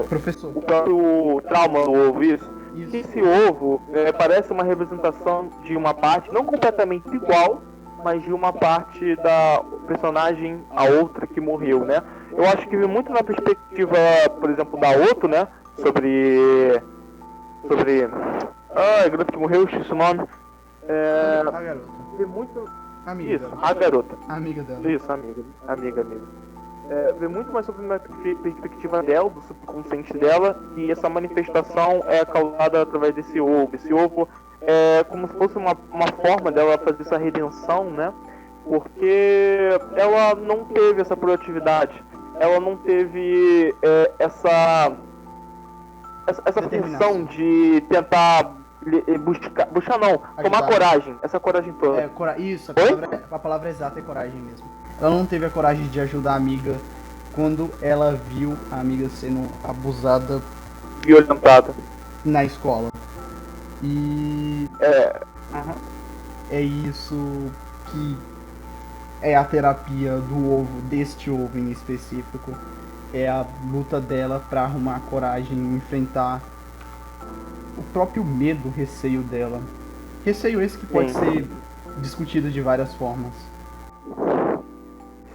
Professor. o próprio trauma do ovo, isso. Isso. Esse ovo parece uma representação de uma parte, não completamente igual, mas de uma parte da personagem a outra que morreu, né? Eu acho que muito na perspectiva, por exemplo, da Otto, né? Sobre a garota que morreu, esqueci o nome. A garota. Vê muito. Amiga Isso, dela. a garota. Amiga dela. Isso, amiga. Vê muito mais sobre uma perspectiva dela, do subconsciente dela, e essa manifestação é causada através desse ovo. Esse ovo é como se fosse uma forma dela fazer essa redenção, né? Porque ela não teve essa proatividade, ela não teve essa função de tentar buscar não, Ajudar. tomar coragem, essa coragem toda. Isso, a palavra exata é coragem mesmo. Ela não teve a coragem de ajudar a amiga quando ela viu a amiga sendo abusada, Violentada. na escola. E é isso que é a terapia do ovo, deste ovo em específico. É a luta dela pra arrumar coragem e enfrentar o próprio medo, o receio dela. Receio esse que pode ser discutido de várias formas.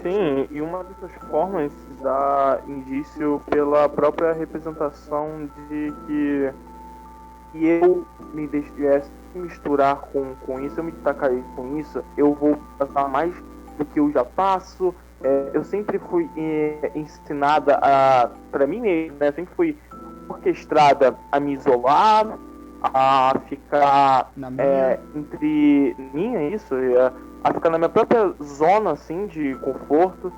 Sim, e uma dessas formas dá indício pela própria representação de que eu me misturar com isso, eu me destacar com isso, eu vou passar mais do que eu já passo. Eu sempre fui ensinada pra mim mesmo, né? Sempre fui orquestrada a me isolar, a ficar entre mim, a ficar na minha própria zona assim de conforto.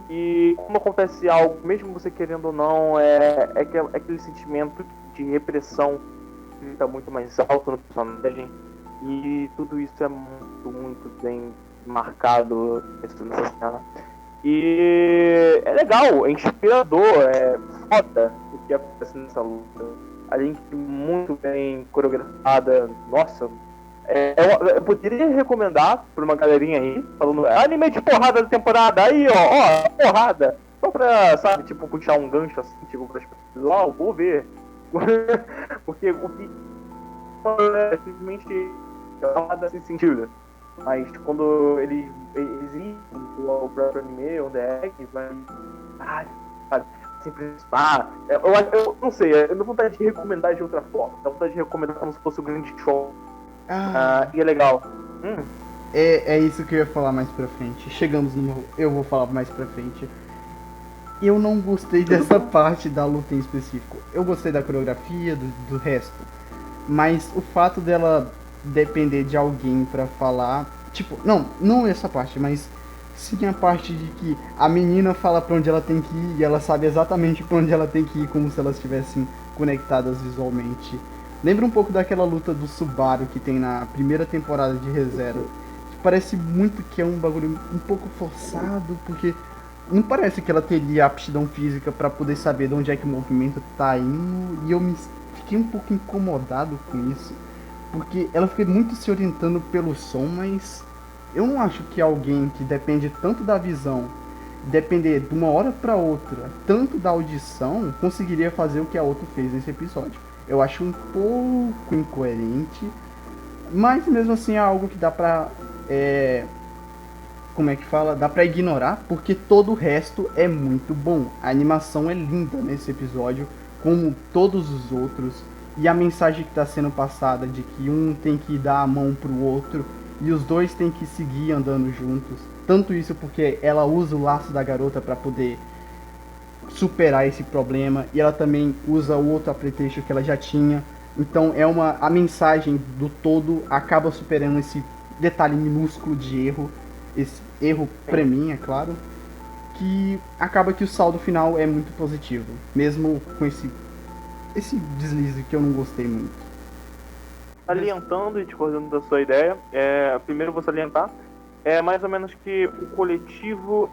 E como acontece algo, mesmo você querendo ou não, é aquele sentimento de repressão que está muito mais alto no personagem. E tudo isso é muito bem marcado nessa cena. E é legal, é inspirador, é foda o que acontece nessa luta. A gente muito bem coreografada, nossa, Eu poderia recomendar pra uma galerinha aí, falando, anime de porrada da temporada, aí, ó, porrada. Só pra, sabe, tipo, puxar um gancho assim, tipo, para as pessoas, vou ver. Porque o que é simplesmente nada sem sentido. Mas quando eles existem, o próprio anime, o DX, vai. Sabe, sempre. Eu não sei, eu não vontade de recomendar de outra forma. Eu vontade de recomendar como se fosse um grande show. E é legal. É isso que eu ia falar mais pra frente. Chegamos no. Eu vou falar mais pra frente. Eu não gostei dessa parte da luta em específico. Eu gostei da coreografia, do resto. Mas o fato dela depender de alguém pra falar. Tipo, não essa parte, mas sim a parte de que a menina fala pra onde ela tem que ir e ela sabe exatamente pra onde ela tem que ir, como se elas estivessem conectadas visualmente. Lembra um pouco daquela luta do Subaru que tem na primeira temporada de Re:Zero. Parece muito que é um bagulho um pouco forçado, porque não parece que ela teria aptidão física pra poder saber de onde é que o movimento tá indo, e eu fiquei um pouco incomodado com isso, porque ela fica muito se orientando pelo som, mas eu não acho que alguém que depende tanto da visão, depender de uma hora pra outra, tanto da audição, conseguiria fazer o que a outra fez nesse episódio. Eu acho um pouco incoerente, mas mesmo assim é algo que dá pra... como é que fala? Dá pra ignorar, porque todo o resto é muito bom. A animação é linda nesse episódio, como todos os outros. E a mensagem que está sendo passada de que um tem que dar a mão pro outro e os dois têm que seguir andando juntos. Tanto isso porque ela usa o laço da garota para poder superar esse problema, e ela também usa o outro apretexto que ela já tinha. Então a mensagem do todo acaba superando esse detalhe minúsculo de erro. Esse erro pra mim, é claro, que acaba que o saldo final é muito positivo, mesmo com esse deslize que eu não gostei muito. Salientando e discordando da sua ideia, primeiro eu vou salientar, mais ou menos que o coletivo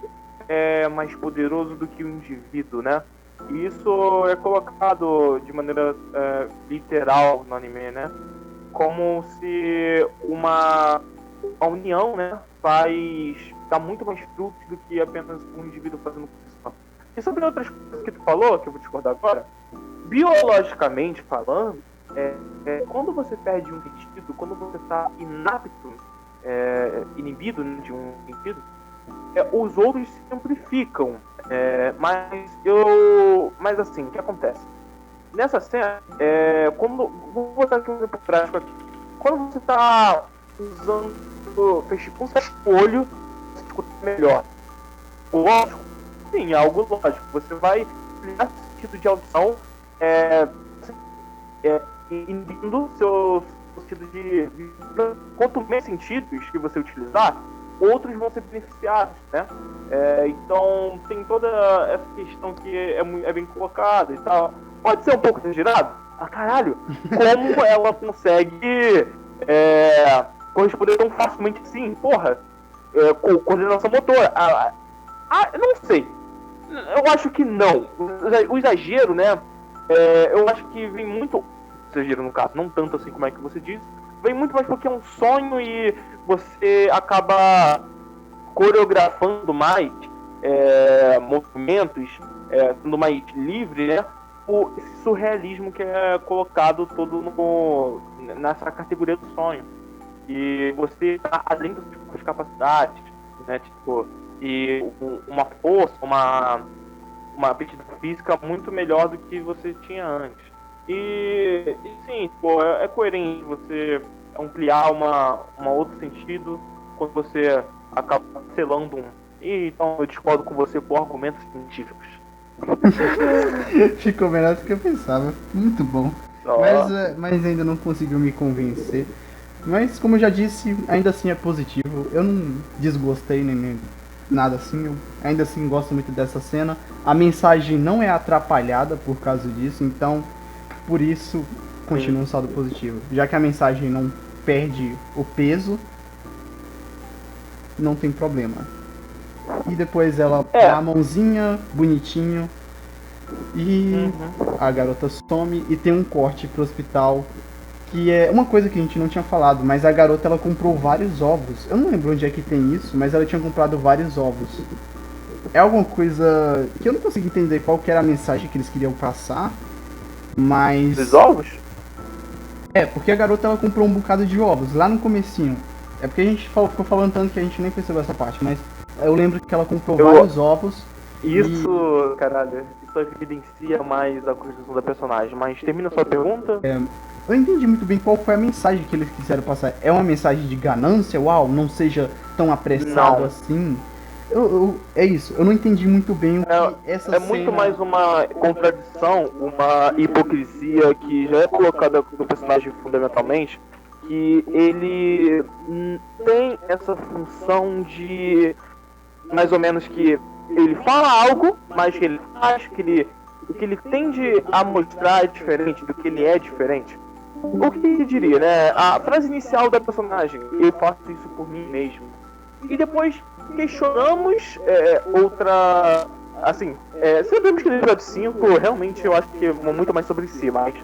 é mais poderoso do que o indivíduo, né? E isso é colocado de maneira literal no anime, né? Como se a união, né, dá muito mais frutos do que apenas um indivíduo fazendo posição. E sobre outras coisas que tu falou, que eu vou discordar agora, biologicamente falando, quando você perde um sentido, quando você está inapto, inibido, né, de um sentido, os outros se amplificam. Mas assim, o que acontece? Nessa cena, vou botar aqui um exemplo prático aqui. Quando você está usando um certo olho, você escuta melhor. Lógico, sim, é algo lógico. Você vai ampliar o sentido de audição, inibindo seu sentido de vida. Quanto mais sentidos que você utilizar, outros vão ser beneficiados, né? Então tem toda essa questão que é bem colocada e tal. Pode ser um pouco exagerado? Caralho! Como ela consegue corresponder tão facilmente assim? Porra! Com coordenação motora. Não sei. Eu acho que não. O exagero, né? Eu acho que vem muito... Exagero no caso, não tanto assim como é que você diz. Vem muito mais porque é um sonho e você acaba coreografando mais movimentos, sendo mais livre, né? Esse surrealismo que é colocado todo nessa categoria do sonho. E você tá além das suas capacidades, né? Tipo, e uma força, uma aptidão física muito melhor do que você tinha antes. E sim, é coerente você ampliar um outro sentido quando você acaba selando um. E então eu discordo com você por argumentos científicos. Ficou melhor do que eu pensava. Muito bom. Mas ainda não conseguiu me convencer. Mas como eu já disse, ainda assim é positivo. Eu não desgostei nem nada assim. Eu ainda assim gosto muito dessa cena. A mensagem não é atrapalhada por causa disso. Então, por isso, continua um saldo positivo. Já que a mensagem não perde o peso, não tem problema. E depois ela dá a mãozinha, bonitinho, e a garota some e tem um corte pro hospital que é uma coisa que a gente não tinha falado, mas a garota ela comprou vários ovos. Eu não lembro onde é que tem isso, mas ela tinha comprado vários ovos. É alguma coisa que eu não consigo entender qual que era a mensagem que eles queriam passar, mas... Dos ovos? É, porque a garota ela comprou um bocado de ovos lá no comecinho. É porque a gente ficou falando tanto que a gente nem percebeu essa parte, mas eu lembro que ela comprou vários ovos. Isso, caralho, isso evidencia mais a construção da personagem, mas termina a sua pergunta? Eu não entendi muito bem qual foi a mensagem que eles quiseram passar. É uma mensagem de ganância? Uau, não seja tão apressado Não. assim. É isso, eu não entendi muito bem o que essa cena... muito mais uma contradição, uma hipocrisia que já é colocada no personagem fundamentalmente, que ele tem essa função de, mais ou menos, que ele fala algo, mas que ele acha que o que ele tende a mostrar é diferente do que ele é diferente. O que ele diria, né? A frase inicial da personagem: eu faço isso por mim mesmo. E depois questionamos outra... Assim, sabemos que no episódio 5, realmente, eu acho que é muito mais sobre si, mas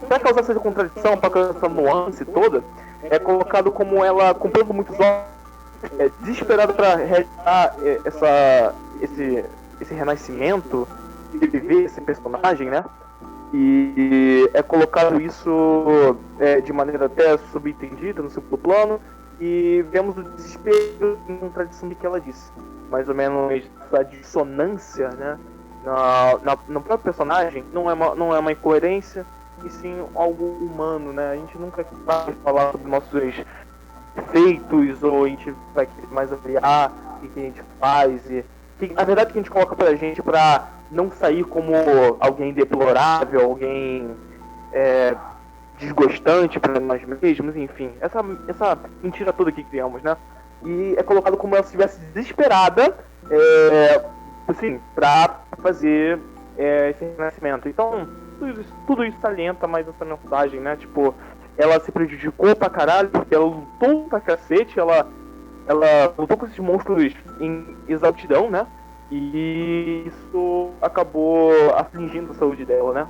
para causar essa contradição, para causar essa nuance toda, é colocado como ela comprando muitos ovos, desesperada para realizar esse renascimento, de viver esse personagem, né? E é colocado isso de maneira até subentendida no segundo plano, e vemos o desespero em contradição do que ela disse. Mais ou menos essa dissonância, né? No próprio personagem, não é uma incoerência, e sim algo humano, né? A gente nunca vai falar sobre nossos feitos, ou a gente vai mais avaliar o que a gente faz, e a verdade que a gente coloca pra gente pra não sair como alguém deplorável, alguém desgostante para nós mesmos, enfim, essa mentira toda que criamos, né? E é colocado como ela estivesse desesperada, assim, para fazer esse renascimento. Então, tudo isso salienta mais essa mensagem, né? Tipo, ela se prejudicou pra caralho, porque ela lutou pra cacete, ela lutou com esses monstros em exaustidão, né? E isso acabou afligindo a saúde dela, né?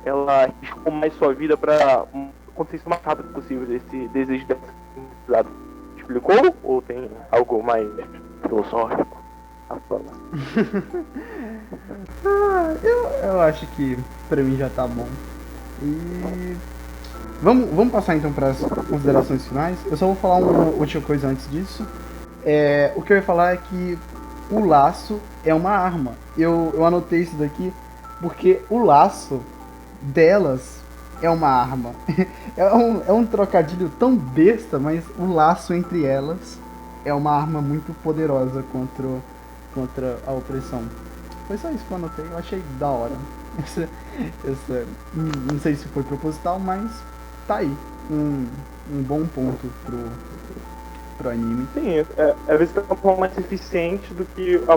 Ela arriscou mais sua vida pra acontecer isso o mais rápido possível, esse desejo dessa. Explicou? Ou tem algo mais filosófico a falar? Eu acho que pra mim já tá bom. E vamos passar então para as considerações finais. Eu só vou falar uma última coisa antes disso. O que eu ia falar é que o laço é uma arma. Eu anotei isso daqui porque o laço delas é uma arma. É um trocadilho tão besta, mas o laço entre elas é uma arma muito poderosa contra a opressão. Foi só isso que eu anotei, eu achei da hora. Não sei se foi proposital, mas tá aí. Um bom ponto pro anime. Sim, às vezes é uma forma mais eficiente do que a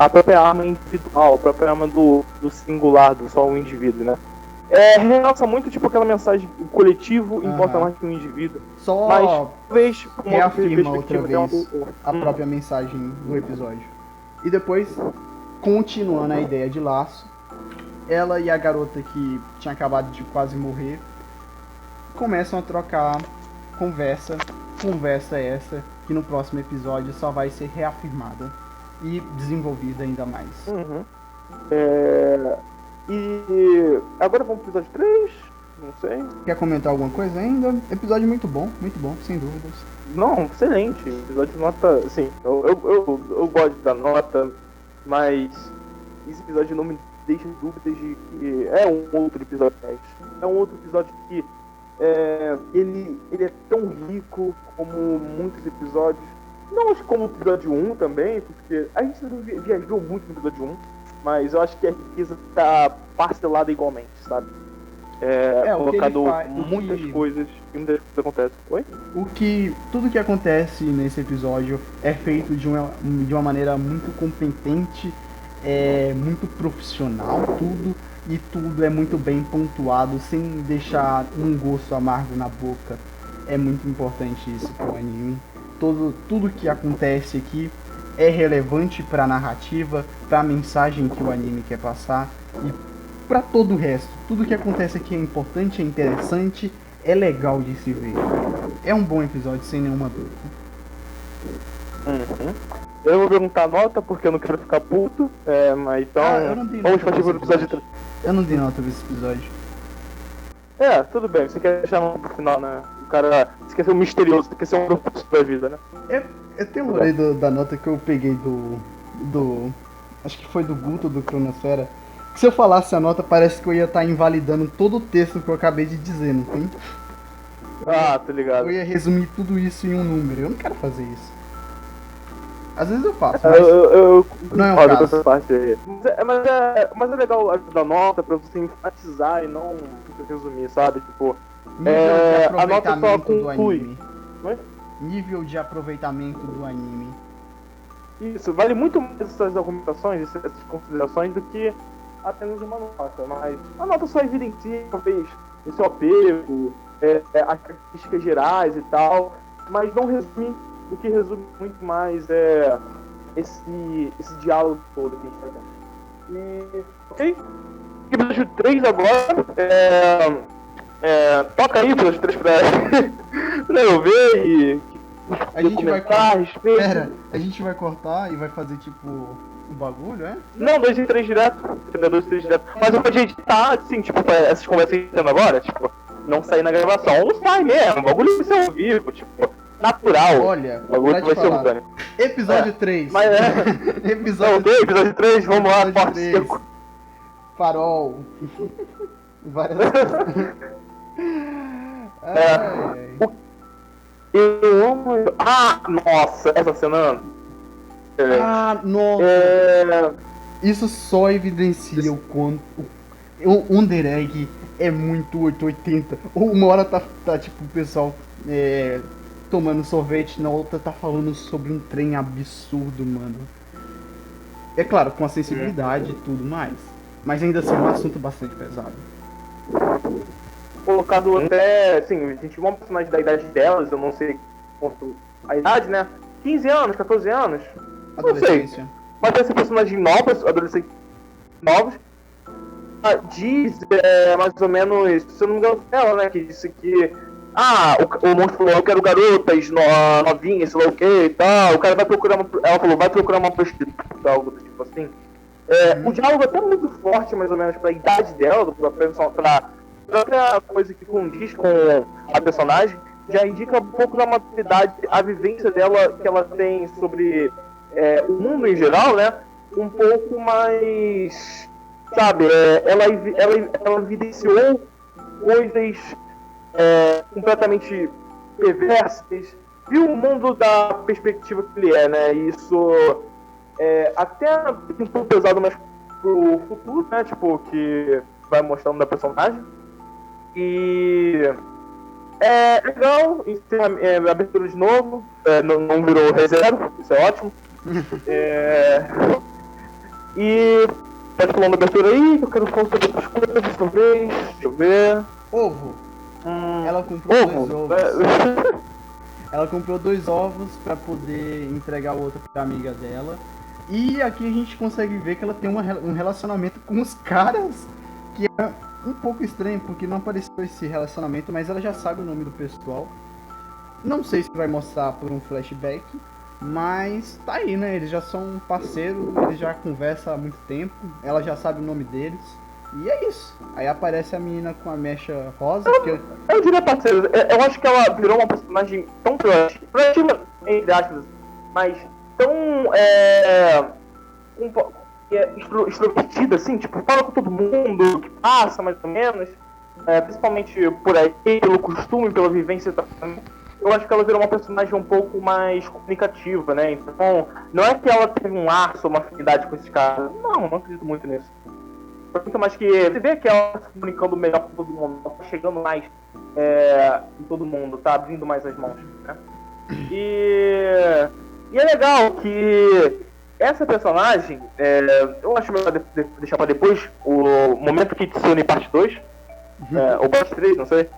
própria arma individual, a própria arma do singular, do só o indivíduo, né? Realça muito, tipo, aquela mensagem: o coletivo importa mais que o indivíduo. Só mas talvez reafirma outra vez a própria mensagem do episódio. E depois, continuando a ideia de laço, ela e a garota que tinha acabado de quase morrer começam a trocar conversa essa que no próximo episódio só vai ser reafirmada e desenvolvida ainda mais. Uhum. E agora vamos pro episódio 3? Não sei. Quer comentar alguma coisa ainda? Episódio muito bom, sem dúvidas. Não, excelente. Episódio de nota, assim, eu gosto da nota, mas esse episódio não me deixa dúvidas de que é um outro episódio 10. É um outro episódio que ele é tão rico como muitos episódios. Não acho como o episódio 1 também, porque a gente viajou muito no episódio 1, mas eu acho que a riqueza tá parcelada igualmente, sabe? Colocado muitas coisas e muitas coisas acontecem. Oi? Tudo que acontece nesse episódio é feito de uma maneira muito competente, muito profissional, e tudo é muito bem pontuado, sem deixar um gosto amargo na boca. É muito importante isso pro anime. Tudo que acontece aqui é relevante para a narrativa, para a mensagem que o anime quer passar e para todo o resto. Tudo que acontece aqui é importante, é interessante, é legal de se ver. É um bom episódio, sem nenhuma dúvida. Eu vou perguntar a nota porque eu não quero ficar puto, mas então eu não dei vamos nota partir pra pro esse episódio episódio. Eu não dei nota pra esse episódio. Tudo bem, você quer deixar no final, né? O cara, você quer ser um misterioso, você quer ser um propósito da vida, né? Eu tenho um rolê da nota que eu peguei do acho que foi do Guto, do Cronosfera. Que se eu falasse a nota, parece que eu ia estar invalidando todo o texto que eu acabei de dizer, não tem? Tô ligado. Eu ia resumir tudo isso em um número. Eu não quero fazer isso. Às vezes eu faço, Eu não é um concordo com caso. essa parte aí. Mas é legal ajudar a nota pra você enfatizar e não resumir, sabe? Tipo, Nível de a nota só aproveitamento do conclui. anime. Oi? Nível de aproveitamento do anime. Isso, vale muito mais essas argumentações, essas considerações do que apenas uma nota. Mas a nota só evidencia, talvez, esse apego, as características gerais e tal, mas não resume. O que resume muito mais é esse diálogo todo que a gente tá tendo. E, ok? Episódio 3 agora. Toca aí episódio 3 pra eu ver e A gente vai comentar a respeito. Pera, a gente vai cortar e vai fazer tipo um bagulho, é? Não, 2 e 3 direto. 2 e 3 direto. Mas eu pode editar, assim, tipo, essas conversas que a gente tá tendo agora, tipo, não sair na gravação. Ou sai mesmo, o bagulho vai ser ao vivo, tipo, natural. Olha, o bagulho vai ser orgânico. Episódio 3. Mas Episódio ok, episódio 3, vamos lá, Episódio parte 3. 5. Farol. Várias coisas. Ai. Eu amo. Nossa, essa cena. Nossa. Isso só evidencia o quanto o Under Egg é muito 880. Uma hora tá tipo o pessoal tomando sorvete, na outra tá falando sobre um trem absurdo, mano. É claro, com a sensibilidade e tudo mais. Mas ainda assim é um assunto bastante pesado. Colocado até, assim, a gente viu uma personagem da idade delas, eu não sei quanto a idade, né? 15 anos, 14 anos? Não sei. Adolescência. Mas esse personagem novos, adolescentes novos, diz mais ou menos, se eu não me engano, ela, né, que disse que o monstro falou, eu quero garotas novinhas, sei lá o que e tal, o cara vai procurar ela falou, vai procurar uma prostituta, algo do tipo assim. O diálogo é até muito forte, mais ou menos, pra idade dela, pra própria coisa que condiz com a personagem, já indica um pouco da maturidade, a vivência dela, que ela tem sobre o mundo em geral, né, um pouco mais, sabe, ela evidenciou coisas completamente perversas, viu o mundo da perspectiva que ele é, né, e isso até um pouco pesado, mas pro futuro, né, tipo, que vai mostrando da personagem. E é legal, abertura de novo, não virou reserva, isso é ótimo. E pode falar uma abertura aí, que eu quero falar sobre outras coisas, talvez, deixa eu ver. Ovo. Ela comprou 2 ovos. Ela comprou 2 ovos pra poder entregar o outro pra amiga dela. E aqui a gente consegue ver que ela tem um relacionamento com os caras que é um pouco estranho, porque não apareceu esse relacionamento, mas ela já sabe o nome do pessoal. Não sei se vai mostrar por um flashback, mas tá aí, né? Eles já são parceiros, eles já conversam há muito tempo, ela já sabe o nome deles. E é isso. Aí aparece a menina com a mecha rosa. Eu diria parceiro, eu acho que ela virou uma personagem tão proativa, entre aspas, mas tão extrovertida, assim, tipo, fala com todo mundo, que passa, mais ou menos, principalmente por aí, pelo costume, pela vivência também. Eu acho que ela virou uma personagem um pouco mais comunicativa, né? Então, não é que ela teve um laço, uma afinidade com esses caras. Não acredito muito nisso. Muito mais que você vê que ela tá se comunicando melhor com todo mundo, ela tá chegando mais em todo mundo, tá abrindo mais as mãos, né? E é legal que essa personagem, eu acho melhor deixar pra depois, o momento que se une parte 2, ou parte 3, não sei.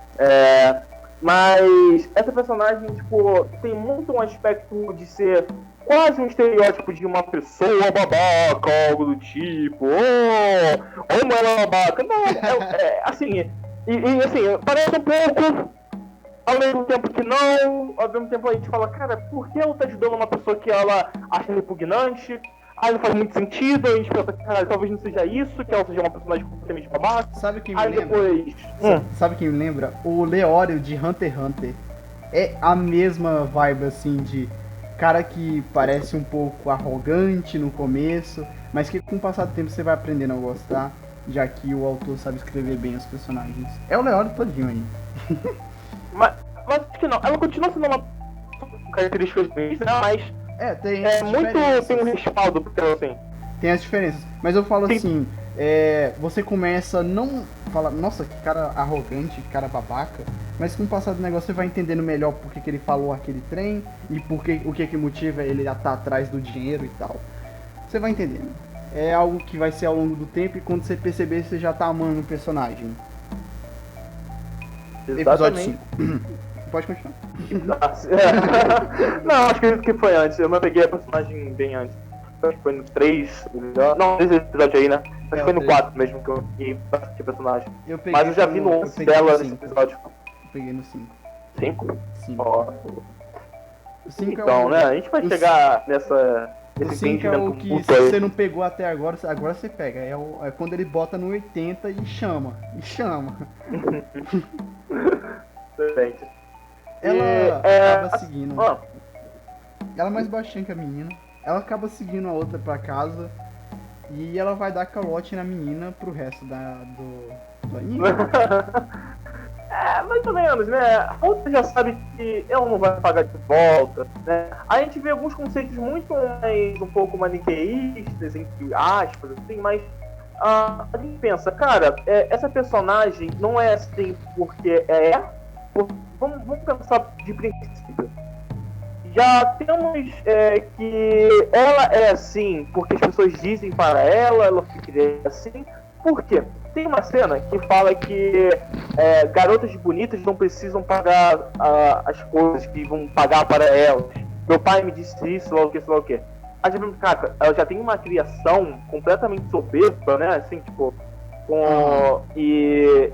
Mas essa personagem, tipo, tem muito um aspecto de ser quase um estereótipo de uma pessoa babaca, algo do tipo, como ela é babaca. Não, assim, assim, parece um pouco ao mesmo tempo que não, ao mesmo tempo a gente fala, cara, por que ela tá ajudando uma pessoa que ela acha repugnante? Aí não faz muito sentido, a gente pensa, caralho, talvez não seja isso, que ela seja uma personagem completamente babaca. Sabe quem me Aí lembra? depois... Sabe quem me lembra? O Leório de Hunter x Hunter. É a mesma vibe, assim, de cara que parece um pouco arrogante no começo, mas que com o passar do tempo você vai aprendendo a gostar, já que o autor sabe escrever bem os personagens. É o Leório todinho aí. Mas acho que não, ela continua sendo uma característica ruins, né? Mas tem muito tem um respaldo porque ela assim. Tem as diferenças. Mas eu falo assim, você começa não fala, nossa, que cara arrogante, que cara babaca, mas com o passar do negócio você vai entendendo melhor por que ele falou aquele trem e o que motiva ele a estar atrás do dinheiro e tal. Você vai entendendo. É algo que vai ser ao longo do tempo e quando você perceber, você já tá amando o personagem. Exatamente. Episódio 5. Pode continuar. Não, acho que foi antes. Eu não peguei a personagem bem antes. Acho que foi no 3. Não, nesse episódio aí, né? Acho que foi no 4 mesmo que eu peguei bastante personagem. Mas eu já vi no 11 dela nesse episódio. Eu peguei no 5. 5? 5. Ó. Então, né? A gente vai chegar nessa... O 5 é o que se você não pegou até agora você pega. É quando ele bota no 80 e chama. Excelente. Ela acaba seguindo. Ela é mais baixinha que a menina. Ela acaba seguindo a outra pra casa. E ela vai dar calote na menina pro resto do anime. Mais ou menos, né? A outra já sabe que ela não vai pagar de volta, né? A gente vê alguns conceitos muito mais, um pouco maniqueístas, entre aspas, assim, mas a gente pensa, cara, essa personagem não é assim porque vamos pensar de princípio. Já temos que ela é assim porque as pessoas dizem para ela fica assim. Por quê? Tem uma cena que fala que garotas bonitas não precisam pagar as coisas que vão pagar para elas. Meu pai me disse isso, sei lá o que. A gente, cara, ela já tem uma criação completamente soberba, né? Assim, tipo, e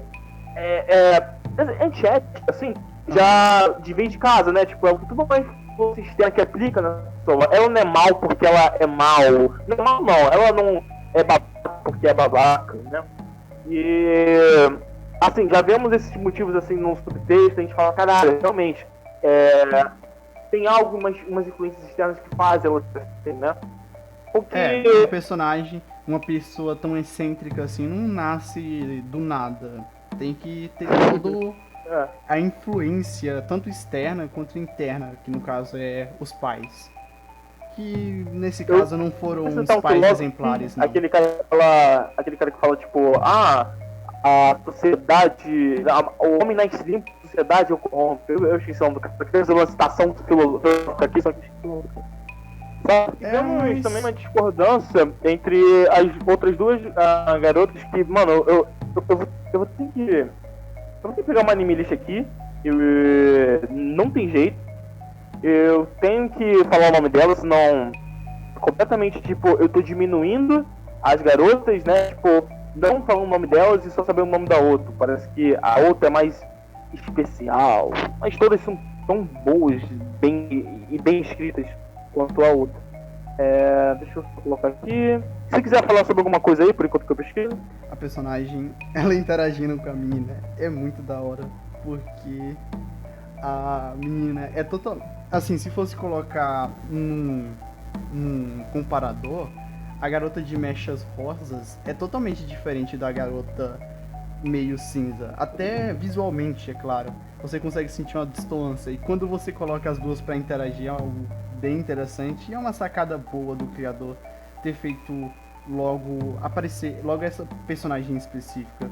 antiética, assim, já de vez de casa, né? Tipo, tudo mais o sistema que aplica na pessoa. Ela não é mal porque ela é mal. Não é mal, não. Ela não é babaca porque é babaca, né? E assim, já vemos esses motivos assim no subtexto, a gente fala, caralho, realmente tem algumas influências externas que fazem ela assim, né? Porque um personagem, uma pessoa tão excêntrica assim, não nasce do nada. Tem que ter toda a influência, tanto externa quanto interna, que no caso é os pais. Que nesse caso não foram os pais exemplares, não. Aquele cara que fala tipo, a sociedade, o homem nasce limpo, a sociedade o corrompe. Eu esqueci o nome do cara, porque tem uma citação filosófica aqui, só que temos também uma discordância entre as outras duas garotas que, mano, eu vou ter que pegar uma anime list aqui, não tem jeito. Eu tenho que falar o nome dela, senão completamente, tipo, eu tô diminuindo as garotas, né? Tipo, não falando o nome delas e só saber o nome da outra. Parece que a outra é mais especial, mas todas são tão boas e bem escritas quanto a outra. Deixa eu colocar aqui. Se você quiser falar sobre alguma coisa aí, por enquanto que eu pesquiso. A personagem, ela interagindo com a menina é muito da hora, porque a menina é total... Assim, se fosse colocar num comparador, a garota de mechas rosas é totalmente diferente da garota meio cinza. Até visualmente, é claro. Você consegue sentir uma distância. E quando você coloca as duas pra interagir, é algo bem interessante. E é uma sacada boa do criador ter feito logo essa personagem específica.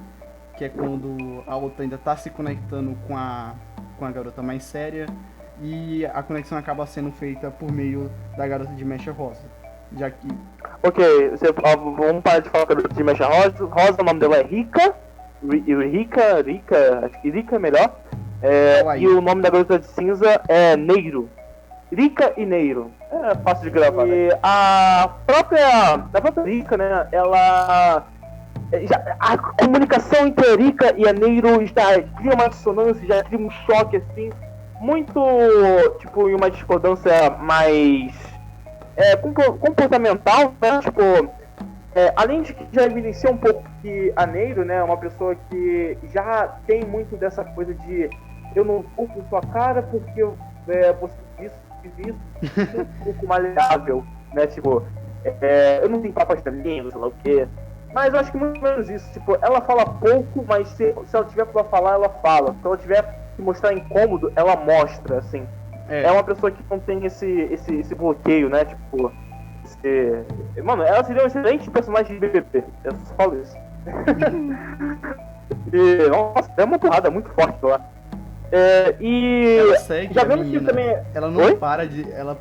Que é quando a outra ainda tá se conectando com a garota mais séria. E a conexão acaba sendo feita por meio da garota de mecha rosa. Já que... Ok, vamos parar de falar da garota de mecha rosa. O nome dela é Rika. Acho que Rika é melhor. E o nome da garota de cinza é Neiro. Rika e Neiro. É fácil de gravar. E a própria Rika, né, ela a comunicação entre a Erika e a Neiro já cria uma dissonância, já cria um choque assim, muito tipo em uma discordância mais comportamental, né? Tipo, além de que já evidencia um pouco que a Neiro, né, é uma pessoa que já tem muito dessa coisa de eu não culpo sua cara porque você fiz isso, um pouco maleável, né? Tipo, eu não tenho papas da língua, sei lá o quê. Mas eu acho que muito menos isso. Tipo, ela fala pouco, mas se ela tiver pra falar, ela fala. Se ela tiver que mostrar incômodo, ela mostra, assim. É uma pessoa que não tem esse bloqueio, né? Tipo, mano, ela seria um excelente personagem de BBB. Eu só falo isso. E, nossa, é uma porrada muito forte lá. E ela segue já a vemos menina. que também. Ela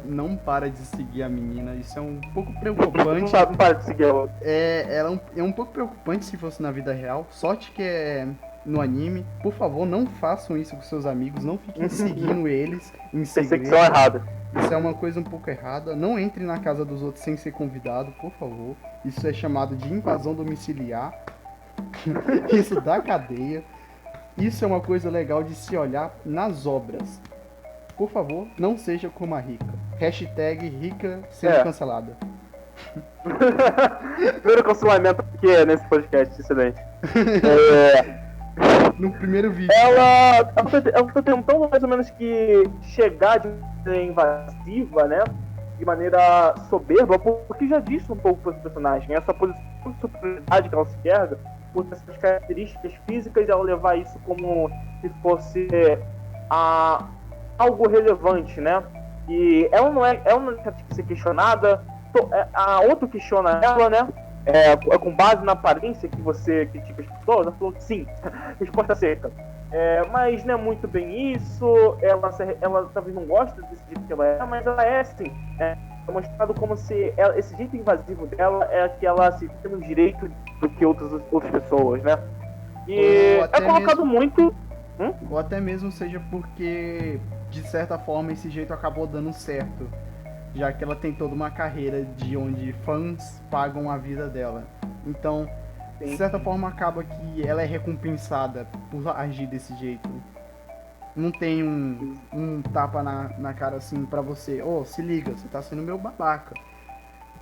não para de seguir a menina. Isso é um pouco preocupante. Não para de seguir ela. É um pouco preocupante se fosse na vida real. Sorte que é no anime. Por favor, não façam isso com seus amigos. Não fiquem seguindo eles em segredo. Perseguição errada. Isso é uma coisa um pouco errada. Não entre na casa dos outros sem ser convidado, por favor. Isso é chamado de invasão domiciliar. Isso dá cadeia. Isso é uma coisa legal de se olhar nas obras. Por favor, não seja como a Rika. Hashtag Rika sendo cancelada. Primeiro cancelamento que é nesse podcast, excelente. No primeiro vídeo. Ela tá tentando mais ou menos que chegar de maneira invasiva, né? De maneira soberba, porque já disse um pouco para esse personagem. Essa posição de superioridade que ela se enxerga por essas características físicas, ela levar isso como se fosse algo relevante, né? E ela não quer ser questionada, a outra questiona ela, né? Com base na aparência que você critica as pessoas, ela falou que sim, resposta seca. Mas não é muito bem isso, ela talvez não goste desse jeito que ela é, mas ela é assim. É mostrado como se esse jeito invasivo dela é que ela se tem no direito do que outras pessoas, né? E é colocado muito. Ou até mesmo seja porque, de certa forma, esse jeito acabou dando certo. Já que ela tem toda uma carreira de onde fãs pagam a vida dela. Então, sim, de certa forma, acaba que ela é recompensada por agir desse jeito. Não tem um tapa na cara assim pra você. Se liga, você tá sendo meu babaca.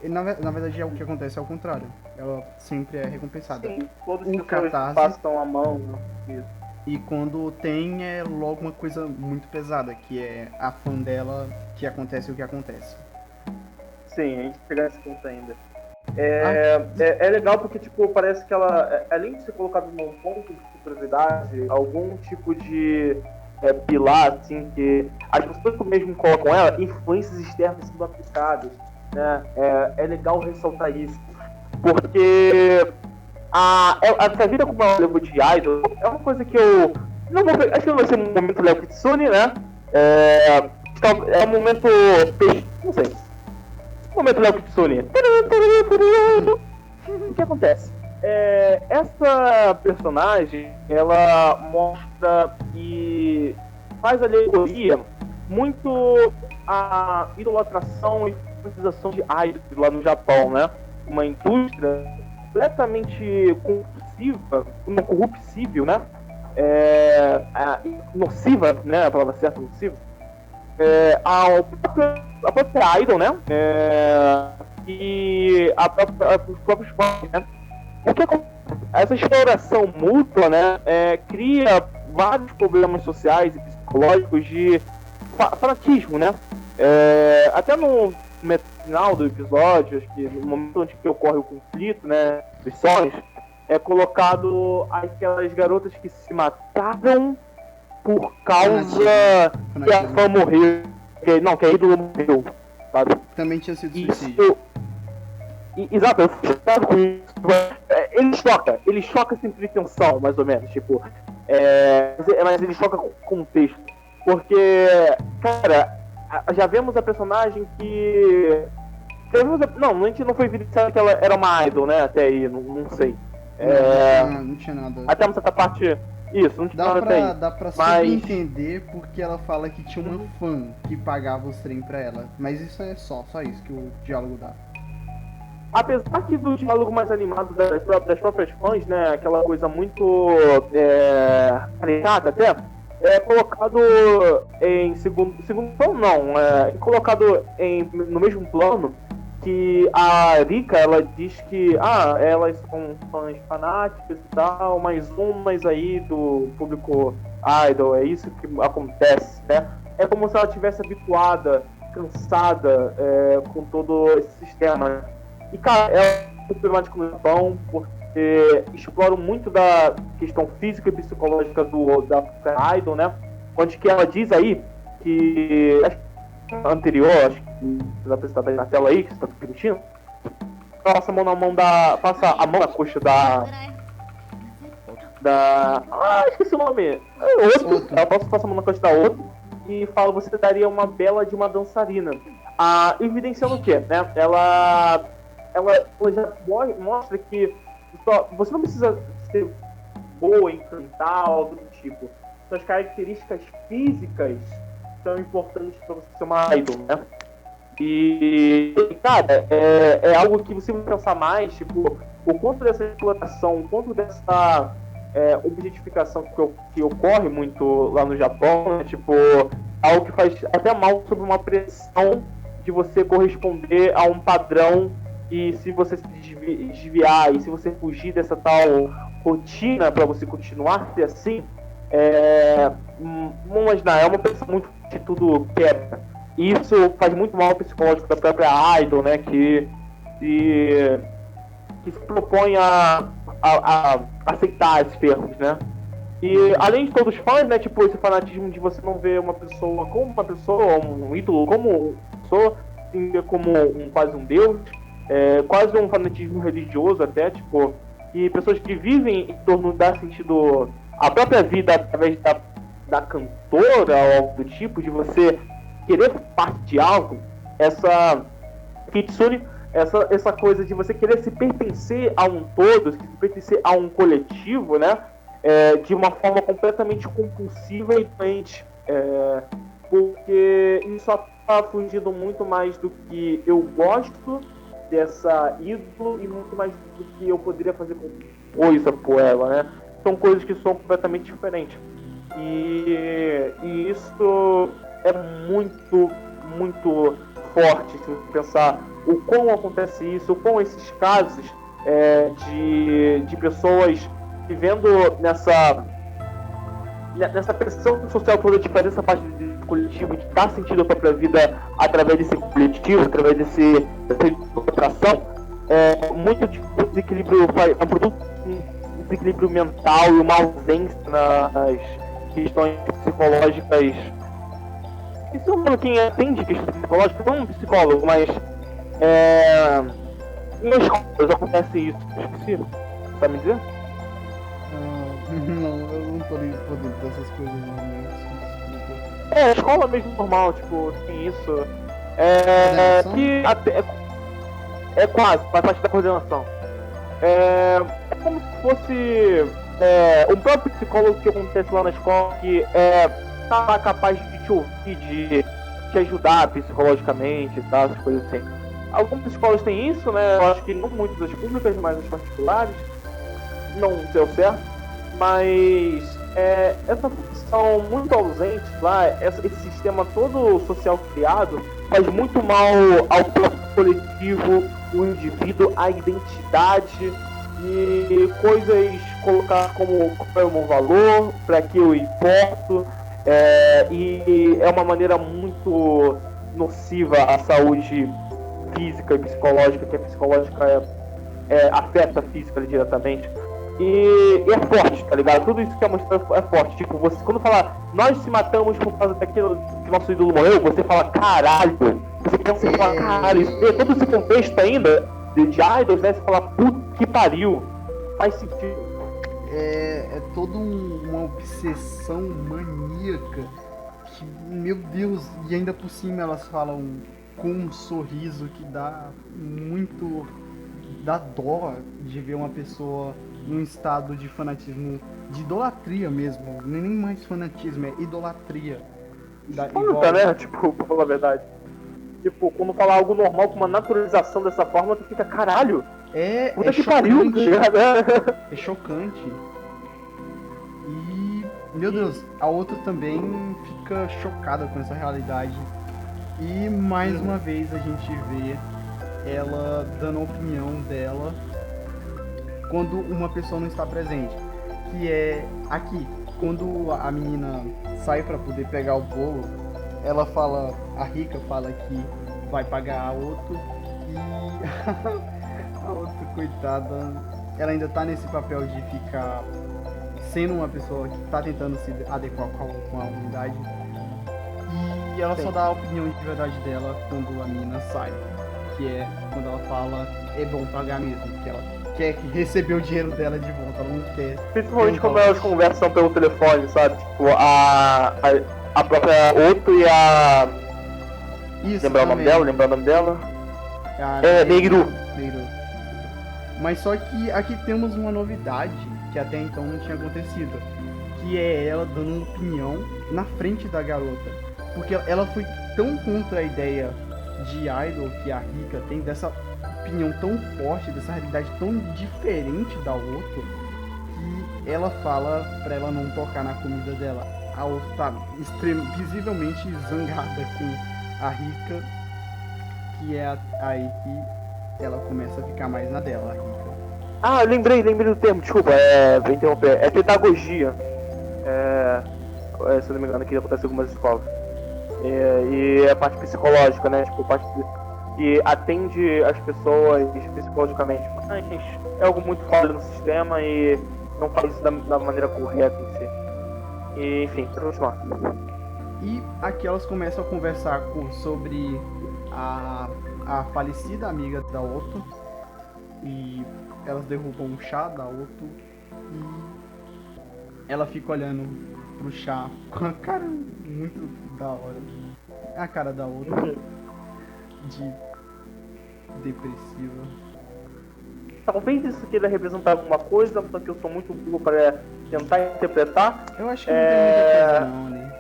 E, na verdade, o que acontece é o contrário. Ela sempre é recompensada. Sim, todos os catarse passam a mão. Isso. E quando tem, é logo uma coisa muito pesada, que é a fã dela, que acontece o que acontece. Sim, a gente pegar esse ponto ainda. É legal porque, tipo, parece que ela, além de ser colocada num ponto de superioridade, algum tipo de pilar, assim, que as pessoas que mesmo colocam ela, influências externas sendo aplicadas, né? É legal ressaltar isso, porque a vida como ela levou de idol é uma coisa que eu não vou pegar, acho que não vai ser um momento Léo Kitsune, né? É um momento, não sei, momento Léo Kitsune. O que acontece? Essa personagem, ela mostra e faz alegoria muito a idolatração e utilização de idols lá no Japão, né? Uma indústria completamente corruptível, né? Nociva, né? A palavra certa, nociva. A própria idol, né? E os próprios fãs, né? Porque essa exploração mútua, né, cria vários problemas sociais e psicológicos de fanatismo, né? Até no final do episódio, acho que no momento onde que ocorre o conflito, né, dos sonhos, é colocado aquelas garotas que se mataram por causa que a fã morreu. Que a ídolo morreu, sabe? Também tinha sido suicídio. Exato, eu fui chocado com isso. Ele choca sem pretensão, mais ou menos, tipo. Mas ele choca com contexto. Porque, cara, já vemos a personagem que. A gente não foi evidenciado que ela era uma idol, né? Até aí, não sei. Não tinha nada. Até uma certa parte. Isso, não tinha nada até aí. Dá pra subentender porque ela fala que tinha uma fã que pagava os trem pra ela. Mas isso é só isso que o diálogo dá. apesar que do diálogo mais animado das próprias fãs, né, aquela coisa muito caricata até, é colocado em segundo plano não, é colocado no mesmo plano que a Rika, ela diz que elas são fãs fanáticas e tal, mas aí do público idol, é isso que acontece, né? É como se ela tivesse habituada, cansada com todo esse sistema, né? E, cara, é um problemático no Japão, porque exploram muito da questão física e psicológica da idol, né? Onde que ela diz aí que anterior, acho que dá pra estar na tela aí, que você tá permitindo. Passa a mão na coxa esqueci o nome. Outro. Ela passa a mão na coxa da outra e fala: você daria uma bela de uma dançarina. Evidenciando o quê? Né? Ela já mostra que você não precisa ser boa em cantar, algo do tipo. Suas características físicas são importantes para você ser uma idol, né? E cara, é algo que você vai pensar mais, tipo, o quanto dessa exploração, o quanto dessa objetificação que ocorre muito lá no Japão, né? Tipo, algo que faz até mal sobre uma pressão de você corresponder a um padrão, e se você se desviar e se você fugir dessa tal rotina para você continuar a ser assim, vamos imaginar, é uma pessoa muito que tudo quebra. E isso faz muito mal ao psicológico da própria idol, né? Que se propõe a aceitar esses termos, né? E além de todos os fãs, né? Tipo, esse fanatismo de você não ver uma pessoa como uma pessoa, um ídolo como uma pessoa, como quase um deus, quase um fanatismo religioso até, tipo, e pessoas que vivem em torno da sentido a própria vida através da cantora ou algo do tipo, de você querer parte de algo, essa kitsune, essa coisa de você querer se pertencer a um todo, se pertencer a um coletivo, né? De uma forma completamente compulsiva e doente, porque isso está fugindo muito mais do que eu gosto dessa ídolo e muito mais do que eu poderia fazer com coisa por ela, né? São coisas que são completamente diferentes. E isso é muito, muito forte, se você pensar o quão acontece isso, o quão esses casos de pessoas vivendo nessa pressão social toda de fazer essa parte do coletivo, de dar sentido à própria vida através desse coletivo, através dessa atração, muito desequilíbrio, é um produto de desequilíbrio mental e uma ausência nas questões psicológicas. Isso é quem atende questões psicológicas, não um psicólogo, mas em escolas acontece isso. Esqueci, sabe me dizer? Não, eu não tô nem por dentro dessas coisas não, mas... Escola mesmo normal, tipo, tem isso. Que até quase, faz parte da coordenação. É como se fosse o próprio psicólogo que acontece lá na escola, que tá capaz de te ouvir, de te ajudar psicologicamente e tal, essas coisas assim. Algumas escolas têm isso, né? Eu acho que não muitas das públicas, mas as particulares. Não sei o certo. Mas essa função muito ausente lá, esse sistema todo social criado, faz muito mal ao próprio coletivo, o indivíduo, a identidade e coisas colocar como um valor, para que eu importo, e é uma maneira muito nociva à saúde física e psicológica, que a psicológica afeta a física diretamente. E é forte, tá ligado? Tudo isso que é mostrado é forte. Tipo, você quando fala, nós se matamos por causa daquilo que nosso ídolo morreu, você fala, caralho. Você pensa e fala, caralho, isso tem todo esse contexto ainda de idols, né? Você fala, puta que pariu. Faz sentido. É toda uma obsessão maníaca que, meu Deus, e ainda por cima elas falam com um sorriso que dá dó de ver uma pessoa num estado de fanatismo, de idolatria mesmo, nem mais fanatismo, é idolatria. Espanta, né? Tipo, pra falar a verdade. Tipo, quando fala algo normal com uma naturalização dessa forma, tu fica, caralho, puta que chocante. pariu, tá ligado? É chocante. E, meu Deus, a outra também fica chocada com essa realidade. E mais uma vez a gente vê ela dando a opinião dela quando uma pessoa não está presente. Que é aqui, quando a menina sai para poder pegar o bolo, ela fala, a Rika fala que vai pagar a outra e a outra, coitada, ela ainda tá nesse papel de ficar sendo uma pessoa que tá tentando se adequar com a unidade. E ela só dá a opinião de verdade dela quando a menina sai. Que é quando ela fala, é bom pagar mesmo, que ela quer receber o dinheiro dela de volta, ela não quer. Principalmente quando elas conversam pelo telefone, sabe? Tipo, a própria Otto e a... Isso, lembrar o nome dela? Neiru. Mas só que aqui temos uma novidade que até então não tinha acontecido. Que é ela dando uma opinião na frente da garota. Porque ela foi tão contra a ideia de idol que a Rika tem, dessa opinião tão forte, dessa realidade tão diferente da outra, que ela fala pra ela não tocar na comida dela. A outra tá visivelmente zangada com a Rika, que é aí que ela começa a ficar mais na dela, a Rika. Ah, lembrei do termo, desculpa, vou interromper, é pedagogia. Se eu não me engano, aqui acontece em algumas escolas. E a parte psicológica, né? Tipo, a parte que atende as pessoas psicologicamente. Mas é algo muito foda no sistema e não faz isso da maneira correta em si. E, enfim, pra continuar. E aqui elas começam a conversar sobre a falecida amiga da Otto. E elas derrubam um chá da Otto. E ela fica olhando pro chá com a cara muito da hora. A cara da Otto de depressiva. Talvez isso queira representar alguma coisa, só que eu sou muito burro para tentar interpretar. Eu acho que não tem muita coisa não, né?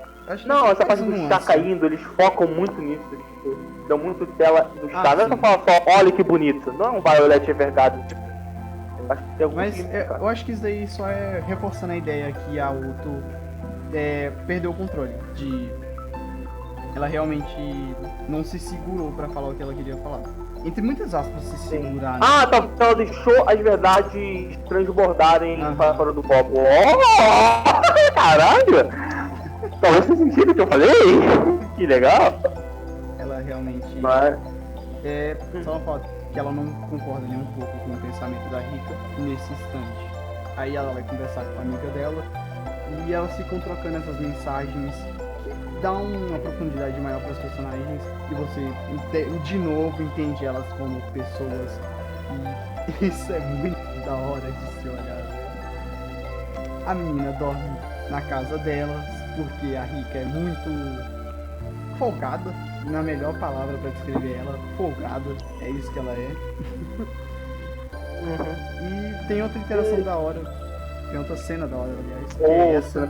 Não, essa parte do chá caindo, eles focam muito nisso, tipo, dão muito tela do chá. Não é só falar só, olha que bonito, não é um Violet Evergarden, tipo. Eu acho que tem algum eu acho que isso daí só é reforçando a ideia que a Otto perdeu o controle, de ela realmente não se segurou pra falar o que ela queria falar. Entre muitas aspas, se segurar. Né? Ah, tá, então ela deixou as verdades transbordarem para fora do copo. Oh, caralho! Talvez você sentido o que eu falei? Que legal! Ela realmente... só uma foto que ela não concorda nem um pouco com o pensamento da Rika nesse instante. Aí ela vai conversar com a amiga dela e elas ficam trocando essas mensagens que dão uma profundidade maior para os personagens e você de novo entende elas como pessoas, e isso é muito da hora de se olhar. A menina dorme na casa delas porque a Rika é muito folgada, na melhor palavra para descrever ela, folgada, é isso que ela é. E tem outra interação da hora, tem outra cena da hora, aliás, que é essa